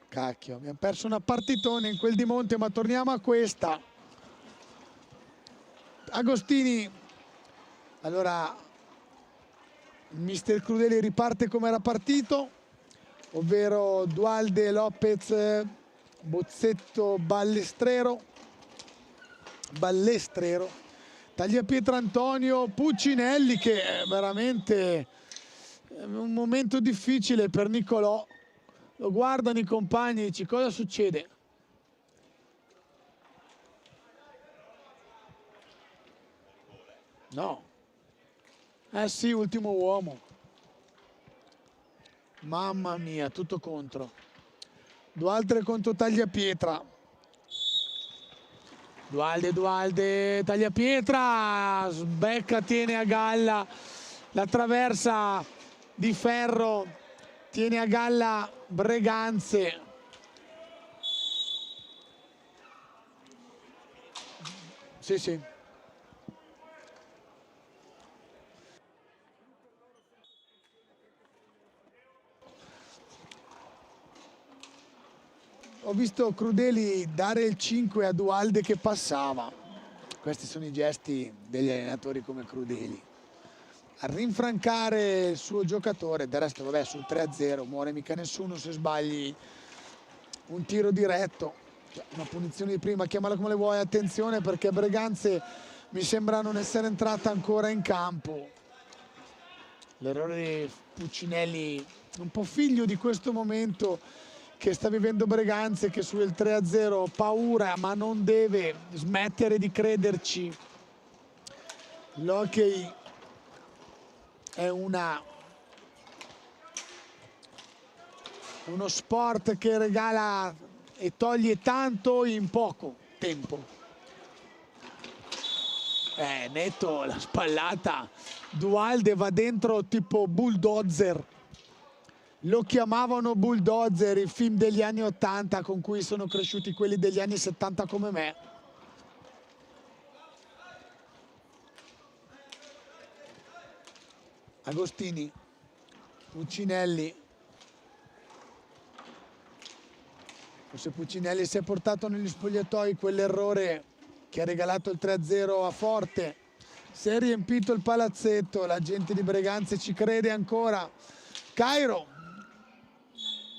Cacchio, abbiamo perso una partitona in quel di Monte, ma torniamo a questa. Agostini, allora Mister Crudeli riparte come era partito, ovvero Dualde, Lopez, Bozzetto, Ballestero, Tagliapietra Antonio, Puccinelli, che è veramente un momento difficile per Nicolò. Lo guardano i compagni e dici: cosa succede? No. Eh sì, ultimo uomo. Mamma mia, tutto contro. Dualde contro Tagliapietra. Dualde, Tagliapietra, sbecca, tiene a galla la traversa di ferro, tiene a galla Breganze. Sì. Ho visto Crudeli dare il 5 a Dualde che passava. Questi sono i gesti degli allenatori come Crudeli. A rinfrancare il suo giocatore, del resto vabbè, sul 3-0 muore mica nessuno se sbagli un tiro diretto. Cioè, una punizione di prima, chiamala come le vuoi, attenzione perché Breganze mi sembra non essere entrata ancora in campo. L'errore di Puccinelli, un po' figlio di questo momento che sta vivendo Breganze, che sul 3-0 paura, ma non deve smettere di crederci. L'hockey è uno sport che regala e toglie tanto in poco tempo. Netto la spallata. Dualde va dentro tipo bulldozer. Lo chiamavano Bulldozer, il film degli anni 80 con cui sono cresciuti quelli degli anni 70 come me. Agostini, Puccinelli. Forse Puccinelli si è portato negli spogliatoi quell'errore che ha regalato il 3-0 a Forte. Si è riempito il palazzetto, la gente di Breganze ci crede ancora. Cairo.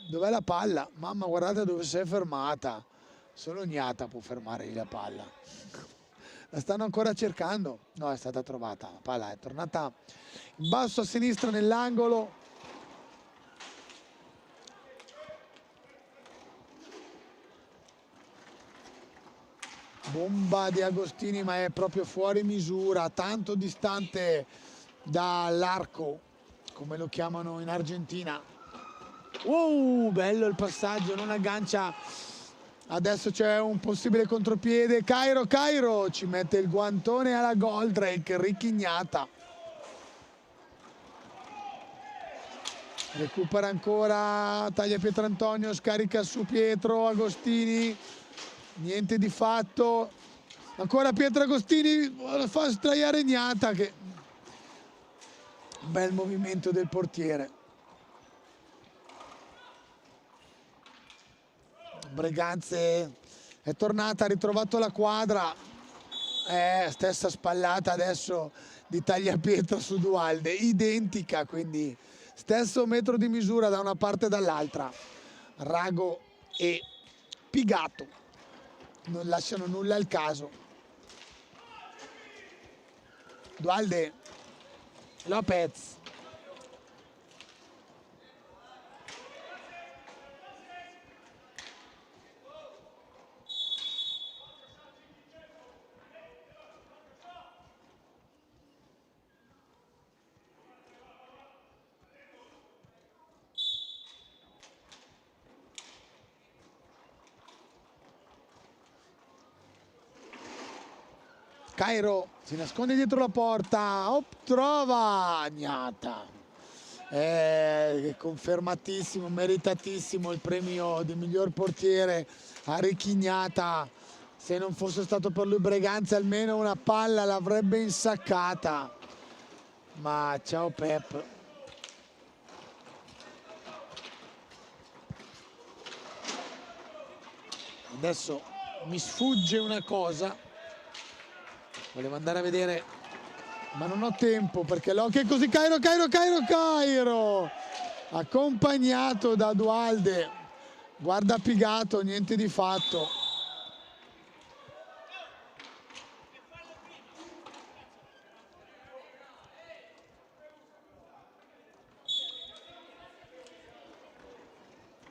Dov'è la palla? Mamma, guardate dove si è fermata. Solo Gnata può fermare la palla. La stanno ancora cercando. No, è stata trovata. La palla è tornata in basso a sinistra nell'angolo. Bomba di Agostini, ma è proprio fuori misura, tanto distante dall'arco, come lo chiamano in Argentina. Bello il passaggio, non aggancia. Adesso c'è un possibile contropiede. Cairo ci mette il guantone alla Goldrake, ricchignata. Recupera ancora Tagliapietra Antonio, scarica su Pietro Agostini. Niente di fatto. Ancora Pietro Agostini, fa sdraiare Gnata. Che bel movimento del portiere. Breganze è tornata, ha ritrovato la quadra, stessa spallata adesso di Tagliapietra su Dualde, identica, quindi stesso metro di misura da una parte e dall'altra. Rago e Pigato non lasciano nulla al caso. Dualde, Lopez. Cairo si nasconde dietro la porta, trova Gnata. Confermatissimo, meritatissimo il premio di miglior portiere a Ricky Gnata. Se non fosse stato per lui Breganze almeno una palla l'avrebbe insaccata. Ma ciao Pep. Adesso mi sfugge una cosa. Volevo andare a vedere, ma non ho tempo perché l'occhio è così. Cairo accompagnato da Dualde, guarda pigato, niente di fatto.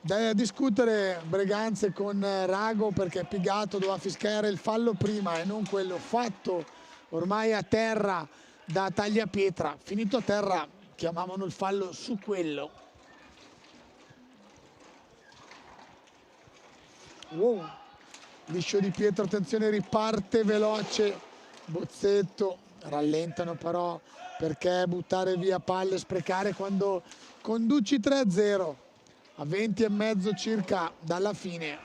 Deve discutere Breganze con Rago perché Pigato doveva fischiare il fallo prima e non quello fatto ormai a terra da Tagliapietra. Finito a terra chiamavano il fallo su quello. Wow, liscio di Pietro, attenzione, riparte veloce Bozzetto, rallentano però perché buttare via palle, sprecare quando conduci 3-0. A 20 e mezzo circa dalla fine.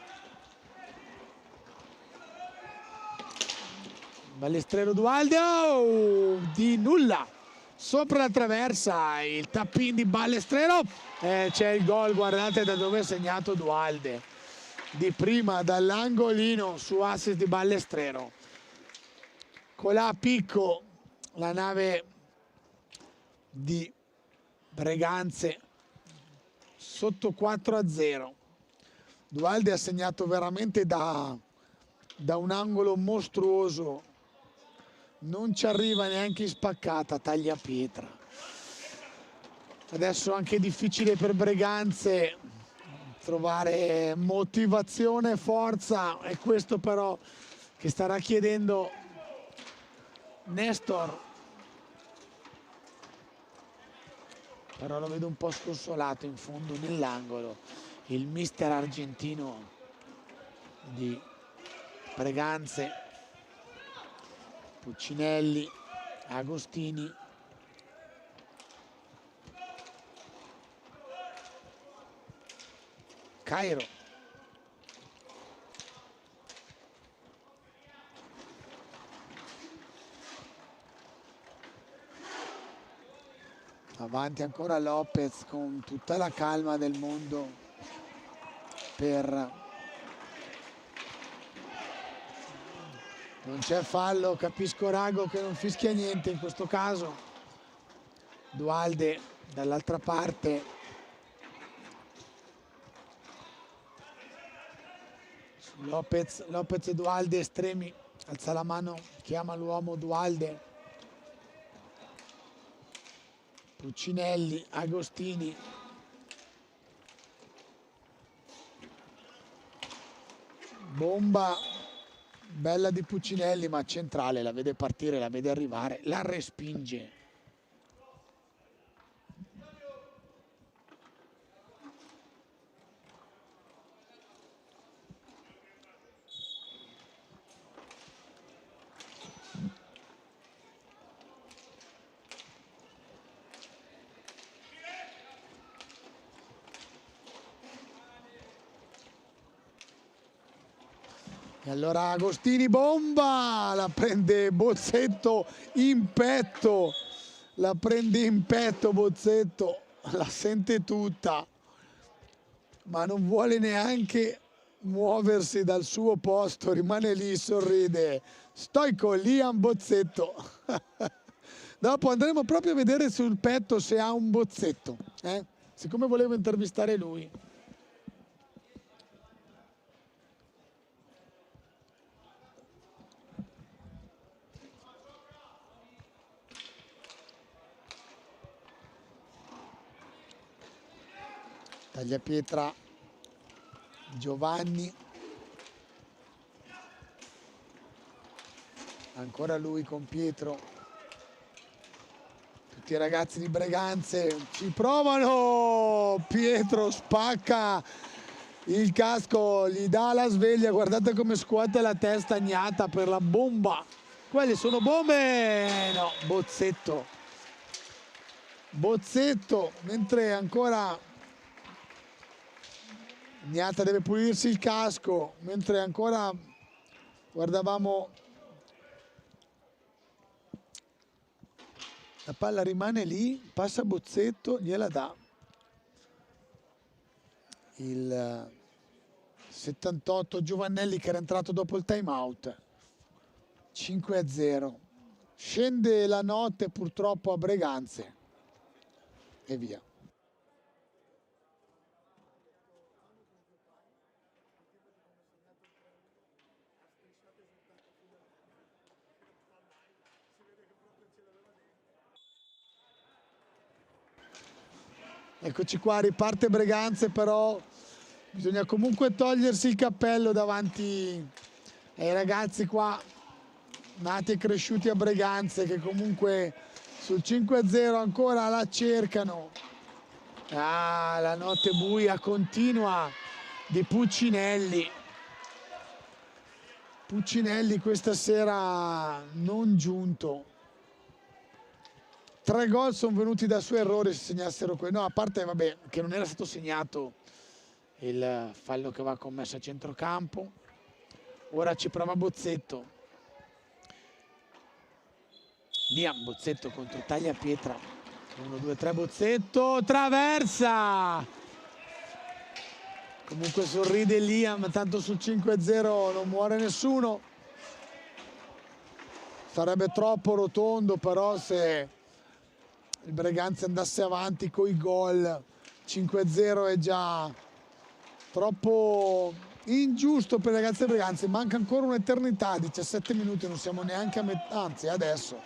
Ballestrero Dualde, di nulla, sopra la traversa, il tap-in di Ballestrero, c'è il gol, guardate da dove ha segnato Dualde, di prima dall'angolino su assist di Ballestrero. Colà Picco, la nave di Breganze, sotto 4-0. Dualde ha segnato veramente da un angolo mostruoso, non ci arriva neanche in spaccata Tagliapietra. Adesso anche difficile per Breganze trovare motivazione e forza, è questo però che starà chiedendo Nestor. Però lo vedo un po' sconsolato in fondo nell'angolo il mister argentino di Breganze. Puccinelli, Agostini, Cairo, avanti ancora Lopez con tutta la calma del mondo per... Non c'è fallo, capisco Rago che non fischia niente in questo caso. Dualde dall'altra parte. Lopez e Dualde estremi, alza la mano, chiama l'uomo Dualde. Puccinelli, Agostini. Bomba bella di Puccinelli, ma centrale, la vede partire, la vede arrivare, la respinge. E allora Agostini, bomba, la prende Bozzetto in petto, la prende in petto Bozzetto, la sente tutta, ma non vuole neanche muoversi dal suo posto, rimane lì, sorride. Stoico Liam Bozzetto. Dopo andremo proprio a vedere sul petto se ha un bozzetto, siccome volevo intervistare lui. Tagliapietra, Giovanni, ancora lui con Pietro, tutti i ragazzi di Breganze ci provano, Pietro spacca il casco, gli dà la sveglia, guardate come scuote la testa Gnata per la bomba Quelle sono bombe! No, Bozzetto, mentre ancora Niata deve pulirsi il casco, mentre ancora guardavamo, la palla rimane lì, passa Bozzetto, gliela dà il 78 Giovannelli, che era entrato dopo il time out. 5-0. Scende la notte purtroppo a Breganze e via. Eccoci qua, riparte Breganze, però bisogna comunque togliersi il cappello davanti ai ragazzi qua, nati e cresciuti a Breganze, che comunque sul 5-0 ancora la cercano. Ah, la notte buia continua di Puccinelli. Puccinelli questa sera non giunto. 3 gol sono venuti da suoi errori, se segnassero quello. No, a parte vabbè, che non era stato segnato il fallo che va commesso a centrocampo. Ora ci prova Bozzetto. Liam Bozzetto contro Tagliapietra. 1, 2, 3 Bozzetto, traversa! Comunque sorride Liam, tanto sul 5-0 non muore nessuno. Sarebbe troppo rotondo però se il Breganze andasse avanti coi gol. 5-0 è già troppo ingiusto per i ragazzi del Breganze. Manca ancora un'eternità, 17 minuti, non siamo neanche a metà, anzi adesso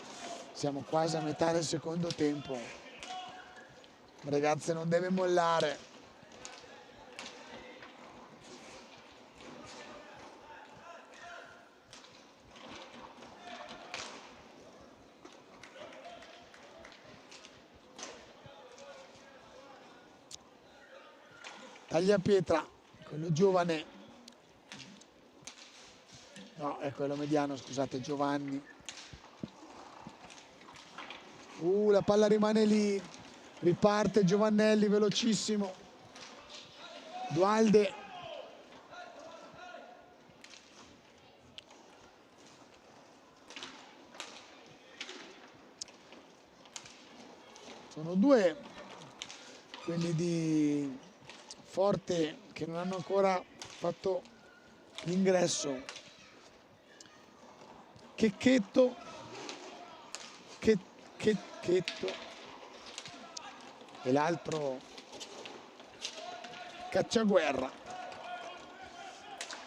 siamo quasi a metà del secondo tempo. Il Breganze non deve mollare. Tagliapietra, quello giovane, no, è quello mediano, scusate, Giovanni. La palla rimane lì, riparte Giovannelli, velocissimo. Dualde. Sono due quelli di Forte che non hanno ancora fatto l'ingresso. Checchetto e l'altro Cacciaguerra.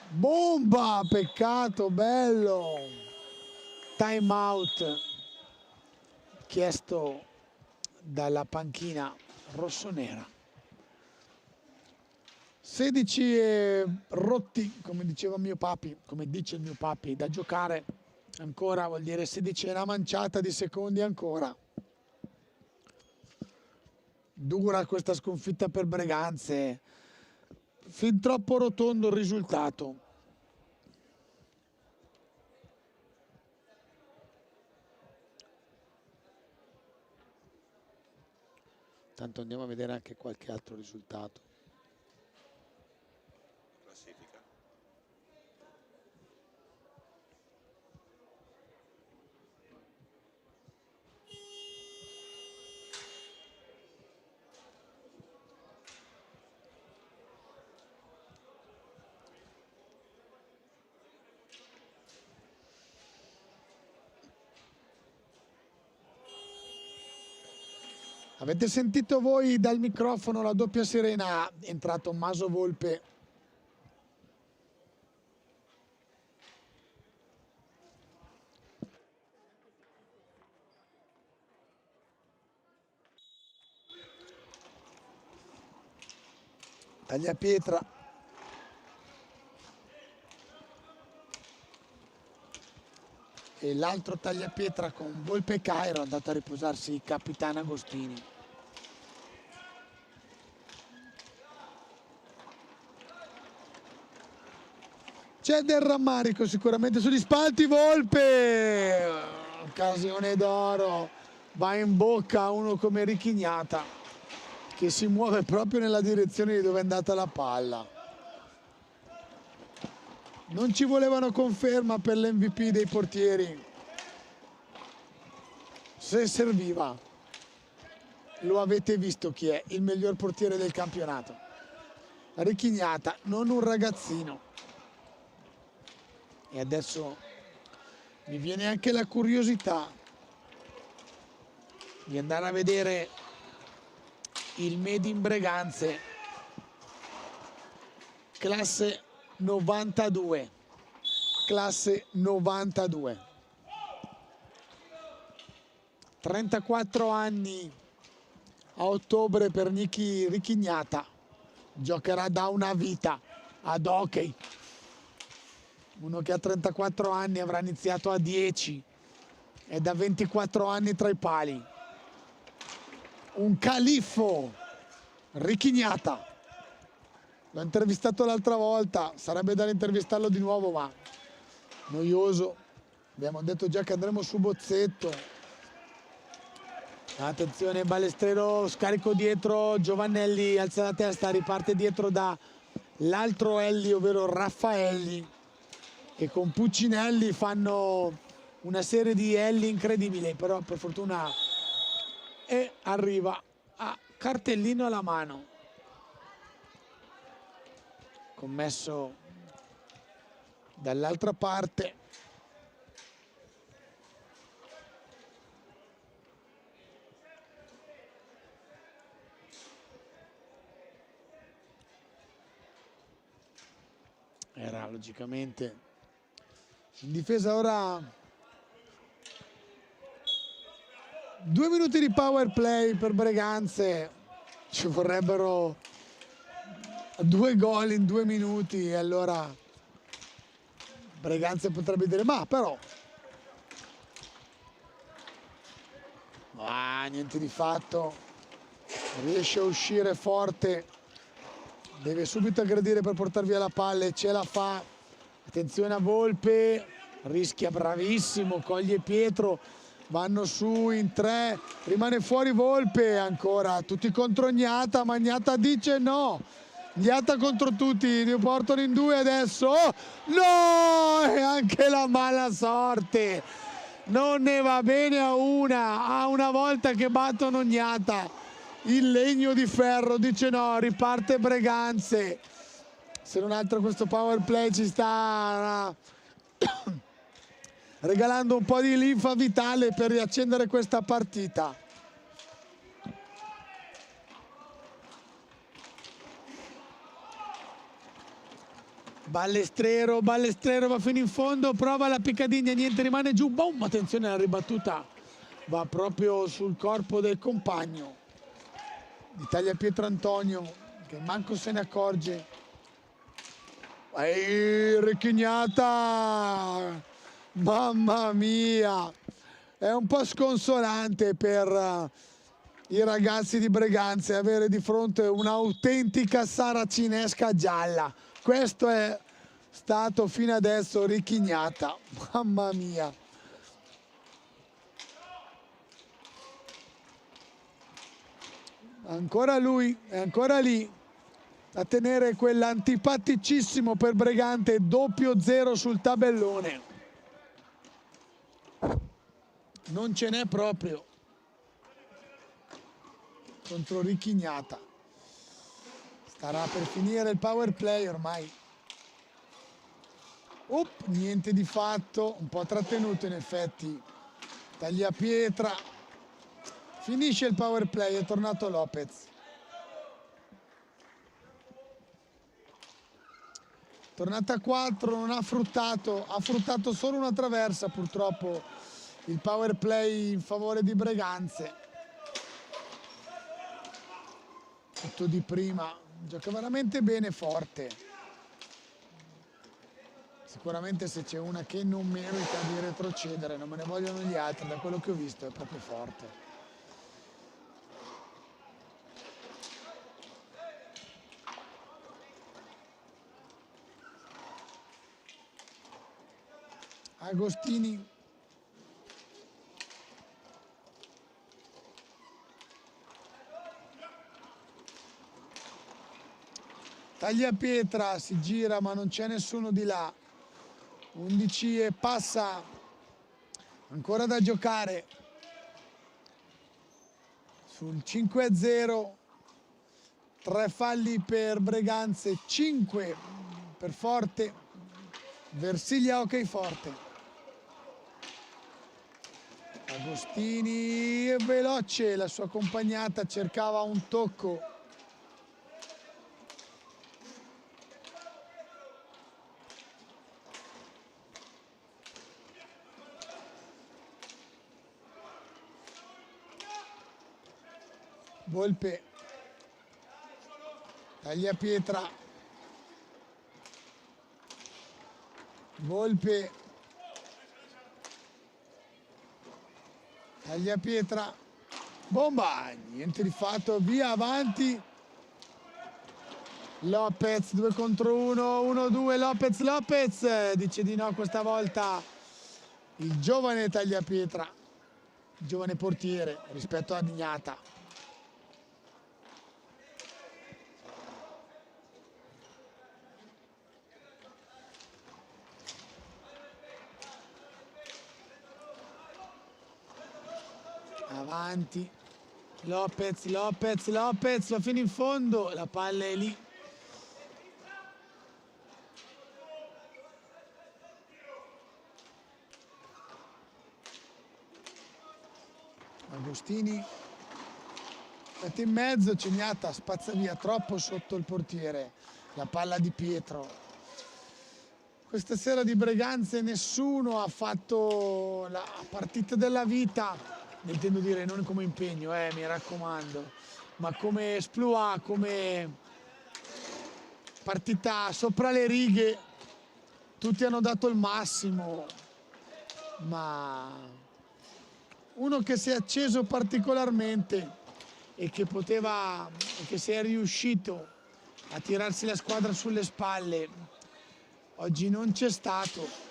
Bomba, peccato, bello. Time out chiesto dalla panchina rossonera. 16 rotti, come diceva mio papi, come dice il mio papi, da giocare ancora, vuol dire 16 e una manciata di secondi ancora. Dura questa sconfitta per Breganze, fin troppo rotondo il risultato. Tanto andiamo a vedere anche qualche altro risultato. Avete sentito voi dal microfono la doppia sirena? È entrato Maso Volpe. Tagliapietra. E l'altro Tagliapietra con Volpe Cairo, è andato a riposarsi il capitano Agostini. C'è del rammarico sicuramente sugli spalti. Volpe, occasione d'oro, va in bocca a uno come Richignata che si muove proprio nella direzione di dove è andata la palla. Non ci volevano conferma per l'MVP dei portieri. Se serviva, lo avete visto chi è il miglior portiere del campionato. Richignata, non un ragazzino. E adesso mi viene anche la curiosità di andare a vedere il Made in Breganze, classe 92, classe 92. 34 anni a ottobre per Nicky Richignata, giocherà da una vita ad hockey. Uno che ha 34 anni avrà iniziato a 10, è da 24 anni tra i pali. Un califfo, Richignata. L'ho intervistato l'altra volta, sarebbe da intervistarlo di nuovo, ma noioso. Abbiamo detto già che andremo su Bozzetto. Attenzione, Balestrero, scarico dietro, Giovannelli alza la testa, riparte dietro dall'altro Elli, ovvero Raffaelli, che con Puccinelli fanno una serie di Elli incredibili, però per fortuna arriva a cartellino alla mano. Commesso dall'altra parte. Era logicamente in difesa. Ora 2 minuti di power play per Breganze, ci vorrebbero 2 gol in 2 minuti e allora Breganze potrebbe dire ma però niente di fatto, riesce a uscire forte, deve subito aggredire per portare via la palla e ce la fa. Attenzione a Volpe, rischia, bravissimo, coglie Pietro, vanno su in 3, rimane fuori Volpe, ancora tutti contro Gnata, ma Gnata dice no, Gnata contro tutti, li portano in 2 adesso, no, e anche la mala sorte, non ne va bene a una volta che battono Gnata, il legno di ferro dice no, riparte Breganze. Se non altro questo power play ci sta regalando un po' di linfa vitale per riaccendere questa partita. Balestrero va fino in fondo, prova la Piccadigna, niente, rimane giù, boom, attenzione alla ribattuta, va proprio sul corpo del compagno. Italia Pietro Antonio che manco se ne accorge. Richignata, mamma mia, è un po' sconsolante per i ragazzi di Breganze avere di fronte un'autentica saracinesca gialla. Questo è stato fino adesso Richignata, mamma mia. Ancora lui, è ancora lì a tenere quell'antipaticissimo per Bregante doppio 0 sul tabellone. Non ce n'è proprio contro Richignata. Starà per finire il power play ormai. Niente di fatto, un po' trattenuto in effetti Tagliapietra. Finisce il power play, è tornato Lopez. Tornata a 4, non ha fruttato, ha fruttato solo una traversa purtroppo il power play in favore di Breganze. Tutto di prima, gioca veramente bene, forte. Sicuramente se c'è una che non merita di retrocedere, non me ne vogliono gli altri, da quello che ho visto è proprio forte. Agostini. Tagliapietra, si gira ma non c'è nessuno di là. 11 e passa, ancora da giocare. Sul 5-0, 3 falli per Breganze, 5 per Forte. Versilia ok Forte. Agostini è veloce, la sua accompagnata cercava un tocco. Volpe, Tagliapietra, Volpe, Tagliapietra, bomba, niente di fatto, via avanti. Lopez 2 contro 1, 1-2, Lopez dice di no questa volta il giovane Tagliapietra, il giovane portiere rispetto a Dignata. Avanti, Lopez, va fino in fondo, la palla è lì. Agostini, mette in mezzo, Ceniata spazza via, troppo sotto il portiere, la palla di Pietro. Questa sera di Breganze nessuno ha fatto la partita della vita. Intendo dire non come impegno, mi raccomando, ma come esploit, come partita sopra le righe. Tutti hanno dato il massimo, ma uno che si è acceso particolarmente e che poteva, che si è riuscito a tirarsi la squadra sulle spalle, oggi non c'è stato.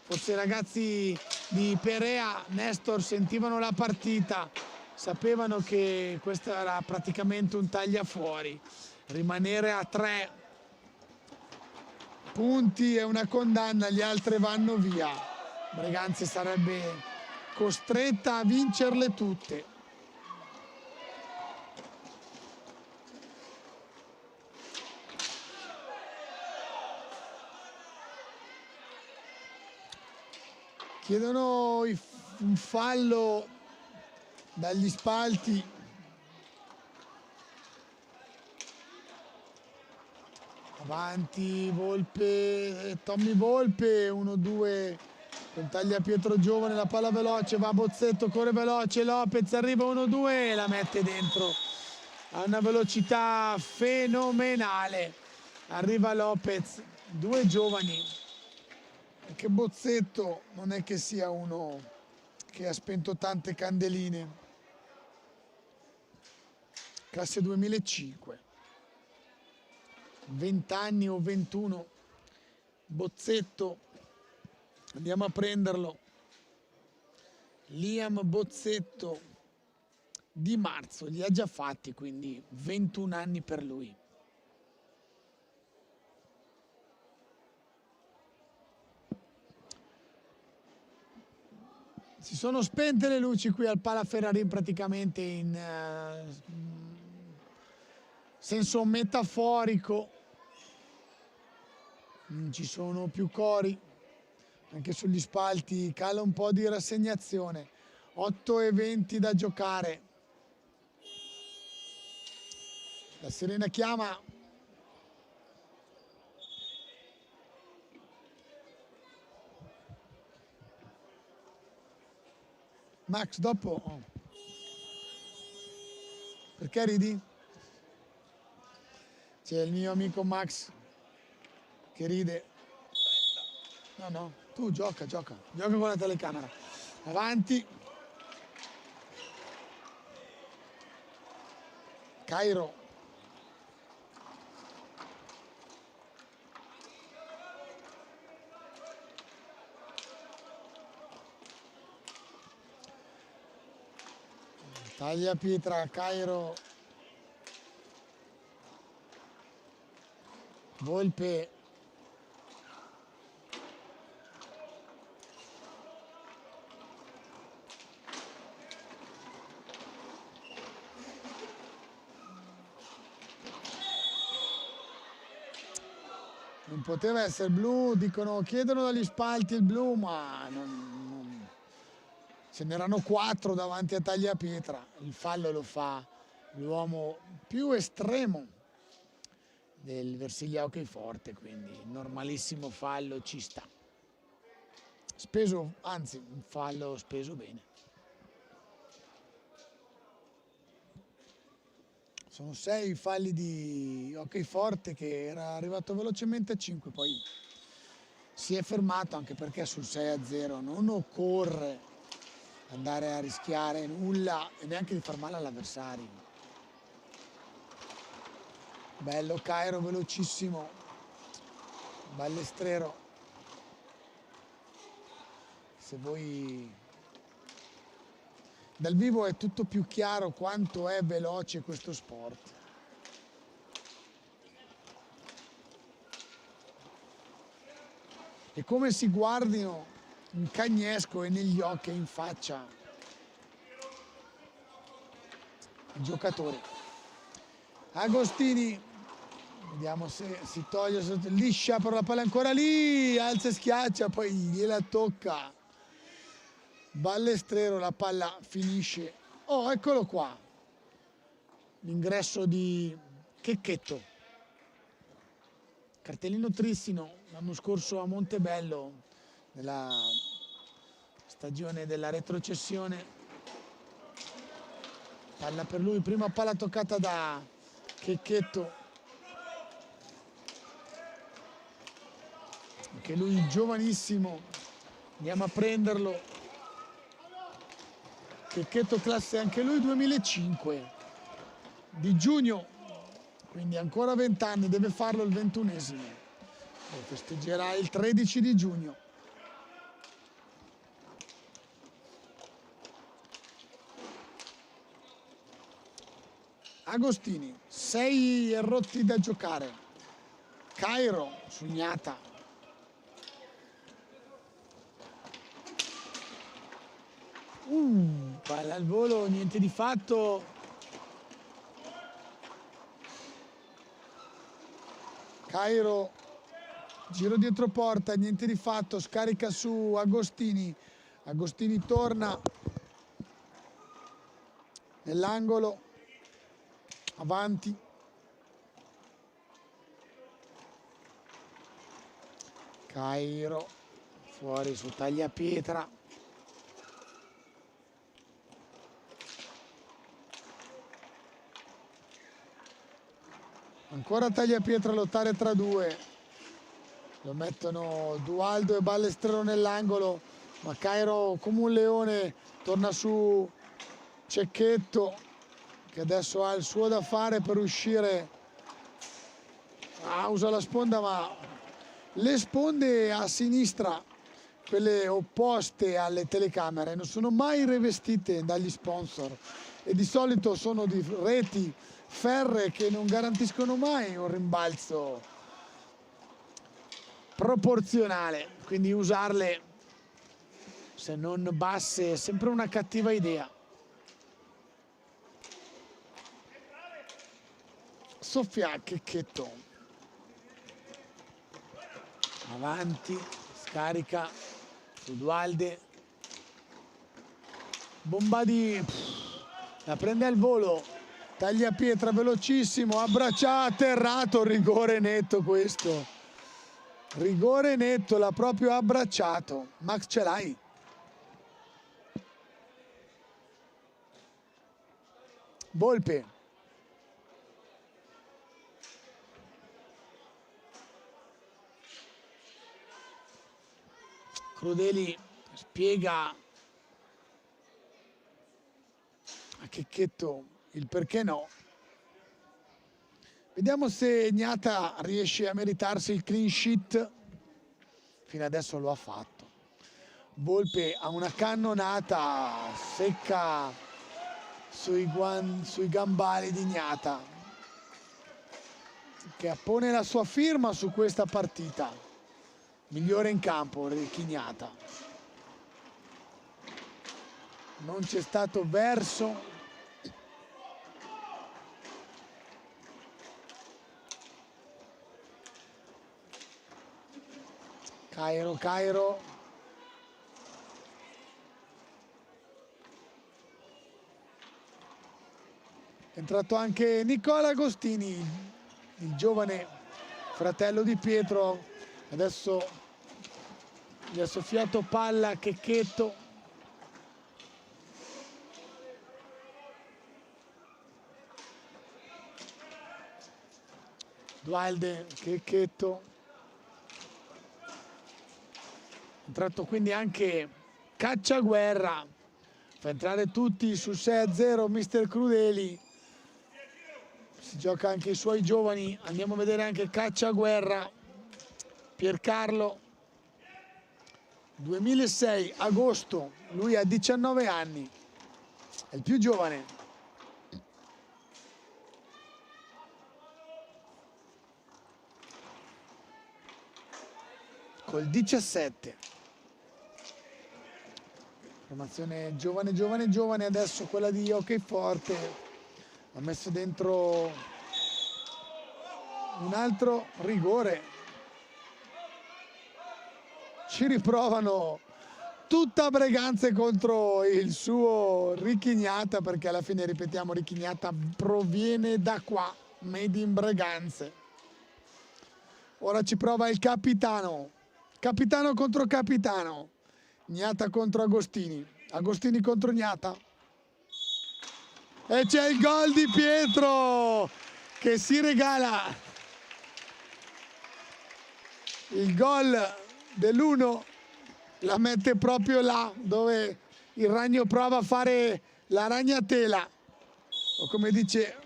Forse i ragazzi di Perea, Nestor, sentivano la partita, sapevano che questo era praticamente un tagliafuori. Rimanere a 3 punti è una condanna, gli altri vanno via. Breganze sarebbe costretta a vincerle tutte. Chiedono un fallo dagli spalti. Avanti Volpe, Tommy Volpe, 1-2 con Tagliapietro giovane, la palla veloce, va Bozzetto, corre veloce, Lopez arriva 1-2 e la mette dentro. Ha una velocità fenomenale. Arriva Lopez, 2 giovani. Perché Bozzetto non è che sia uno che ha spento tante candeline. Classe 2005. 20 anni o 21. Bozzetto. Andiamo a prenderlo. Liam Bozzetto di marzo. Li ha già fatti, quindi 21 anni per lui. Si sono spente le luci qui al Palaferrarin praticamente in senso metaforico. Non ci sono più cori, anche sugli spalti cala un po' di rassegnazione. 8:20 da giocare. La sirena chiama. Max, dopo... Oh. Perché ridi? C'è il mio amico Max che ride. No, tu gioca con la telecamera. Avanti. Cairo. Tagliapietra, Cairo, Volpe, non poteva essere blu, dicono, chiedono dagli spalti il blu, ma ce n'erano 4 davanti a Tagliapietra. Il fallo lo fa l'uomo più estremo del Versilia Hockey Forte, quindi normalissimo fallo, ci sta. Speso, anzi, un fallo speso bene. Sono 6 i falli di Hockey Forte, che era arrivato velocemente a 5, poi si è fermato anche perché sul 6-0 non occorre andare a rischiare nulla e neanche di far male all'avversario. Bello Cairo, velocissimo, Ballestrero. Se voi dal vivo è tutto più chiaro quanto è veloce questo sport. E come si guardino in cagnesco e negli occhi e in faccia i giocatori. Agostini, vediamo se si toglie, liscia per la palla ancora lì, alza e schiaccia, poi gliela tocca. Ballestrero, la palla finisce. Oh, eccolo qua. L'ingresso di Checchetto. Cartellino trissimo l'anno scorso a Montebello, nella stagione della retrocessione. Palla per lui, prima palla toccata da Checchetto. Anche lui giovanissimo. Andiamo a prenderlo. Checchetto classe anche lui 2005 di giugno, quindi ancora 20 anni, deve farlo il 21esimo e festeggerà il 13 di giugno. Agostini, 6 rotti da giocare. Cairo, Sugnata. Palla al volo, niente di fatto. Cairo, giro dietro porta, niente di fatto, scarica su Agostini. Agostini torna nell'angolo, avanti. Cairo, fuori su Tagliapietra. Ancora Tagliapietra a lottare tra due, lo mettono Dualdo e Ballestrero nell'angolo, ma Cairo come un leone torna su Cecchetto, che adesso ha il suo da fare per uscire. Usa la sponda, ma le sponde a sinistra, quelle opposte alle telecamere, non sono mai rivestite dagli sponsor e di solito sono di reti ferree che non garantiscono mai un rimbalzo proporzionale, quindi usarle se non basse è sempre una cattiva idea. Soffia Checchetto avanti, scarica su Dualde, Bombadi la prende al volo. Tagliapietra velocissimo, abbracciato, errato, rigore netto questo. Rigore netto, l'ha proprio abbracciato. Max, ce l'hai? Volpe. Crudeli spiega a Checchetto il perché no. Vediamo se Gnata riesce a meritarsi il clean sheet. Fino adesso lo ha fatto. Volpe ha una cannonata, secca sui gambali di Gnata, che appone la sua firma su questa partita. Migliore in campo Gnata. Non c'è stato verso. Cairo. È entrato anche Nicola Agostini, il giovane fratello di Pietro. Adesso gli ha soffiato palla Checchetto. Dualde, Checchetto. È entrato quindi anche Cacciaguerra. Fa entrare tutti su 6-0 mister Crudeli. Si gioca anche i suoi giovani. Andiamo a vedere anche Cacciaguerra. Piercarlo, 2006, agosto. Lui ha 19 anni. È il più giovane. Col 17. Formazione giovane, adesso quella di Hockey Forte ha messo dentro un altro rigore. Ci riprovano tutta Breganze contro il suo Gnata, perché alla fine, ripetiamo, Gnata proviene da qua, made in Breganze. Ora ci prova il capitano contro capitano. Gnata contro Agostini, Agostini contro Gnata, e c'è il gol di Pietro che si regala il gol dell'1, la mette proprio là dove il ragno prova a fare la ragnatela, o come dice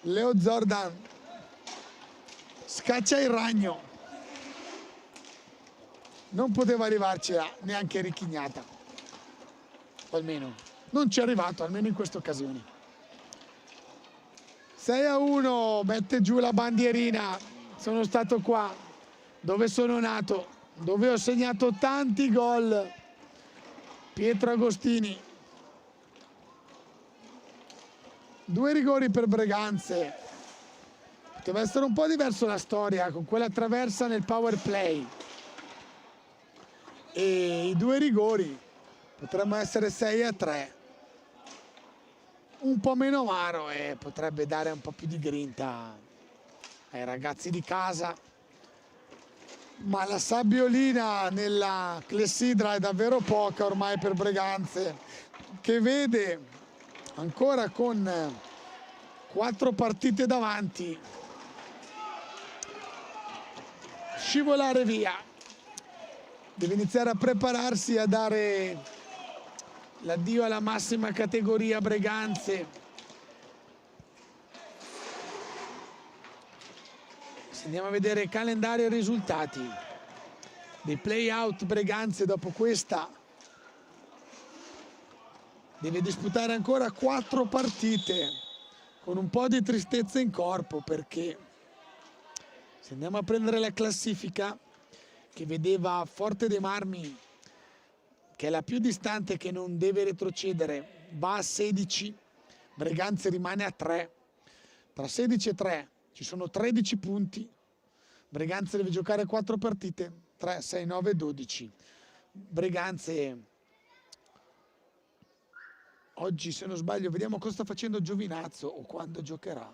Leo Jordan, scaccia il ragno. Non poteva arrivarcela neanche Gnata, o almeno non ci è arrivato, almeno in queste occasioni. 6-1, mette giù la bandierina. Sono stato qua dove sono nato, dove ho segnato tanti gol. Pietro Agostini. 2 rigori per Breganze. Poteva essere un po' diverso la storia con quella traversa nel power play. E i 2 rigori potremmo essere 6-3, un po' meno amaro, e potrebbe dare un po' più di grinta ai ragazzi di casa, ma la sabbiolina nella clessidra è davvero poca ormai per Breganze, che vede ancora con 4 partite davanti scivolare via. Deve iniziare a prepararsi a dare l'addio alla massima categoria Breganze. Se andiamo a vedere calendario e risultati dei play-out, Breganze dopo questa deve disputare ancora 4 partite con un po' di tristezza in corpo, perché se andiamo a prendere la classifica che vedeva Forte dei Marmi, che è la più distante, che non deve retrocedere, va a 16, Breganze rimane a 3, tra 16 e 3 ci sono 13 punti, Breganze deve giocare 4 partite, 3, 6, 9, 12. Breganze oggi, se non sbaglio, vediamo cosa sta facendo Giovinazzo o quando giocherà.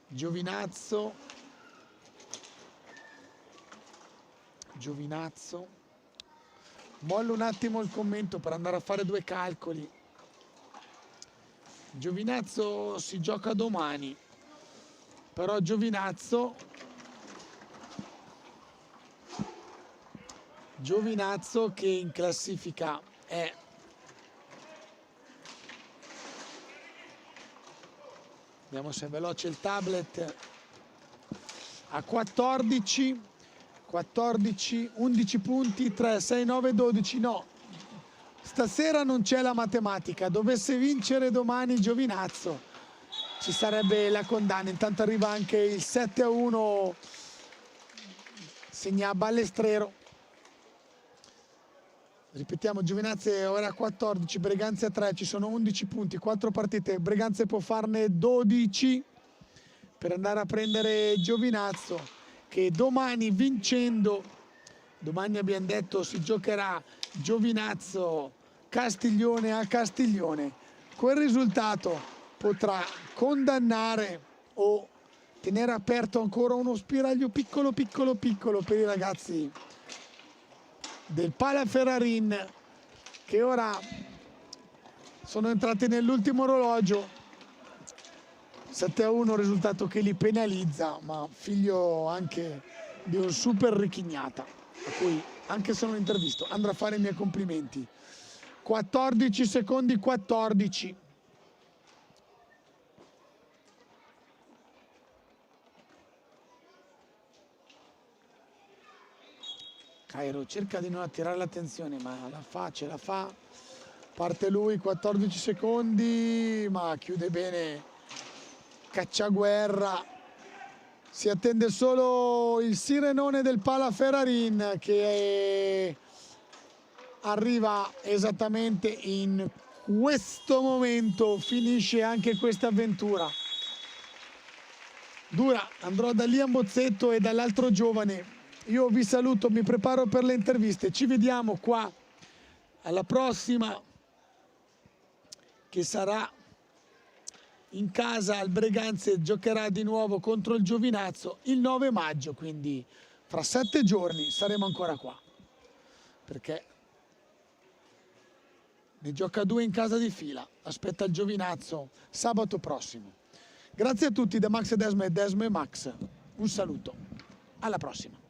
Giovinazzo, mollo un attimo il commento per andare a fare 2 calcoli. Giovinazzo si gioca domani, però Giovinazzo che in classifica è vediamo se è veloce il tablet, a 14, 11 punti, 3, 6, 9, 12, no, Stasera non c'è la matematica, dovesse vincere domani Giovinazzo ci sarebbe la condanna. Intanto arriva anche il 7-1, segna Ballestrero. Ripetiamo, Giovinazzo è ora a 14, Breganze a 3, ci sono 11 punti, 4 partite, Breganze può farne 12 per andare a prendere Giovinazzo, che domani vincendo, domani abbiamo detto si giocherà Giovinazzo Castiglione a Castiglione. Quel risultato potrà condannare o tenere aperto ancora uno spiraglio piccolo per i ragazzi del Palaferrarin, che ora sono entrati nell'ultimo orologio. 7-1, risultato che li penalizza, ma figlio anche di un super Ricchignata, a cui anche se non intervisto andrà a fare i miei complimenti. 14 secondi, 14. Cairo cerca di non attirare l'attenzione, ma ce la fa. Parte lui, 14 secondi, ma chiude bene Cacciaguerra. Si attende solo il sirenone del Palaferrarin, che arriva esattamente in questo momento. Finisce anche questa avventura. Dura, andrò da Liam Bozzetto e dall'altro giovane. Io vi saluto, mi preparo per le interviste. Ci vediamo qua alla prossima, che sarà in casa al Breganze. Giocherà di nuovo contro il Giovinazzo il 9 maggio, quindi fra 7 giorni saremo ancora qua, perché ne gioca 2 in casa di fila. Aspetta il Giovinazzo sabato prossimo. Grazie a tutti da Max e Desmo e Max. Un saluto, alla prossima.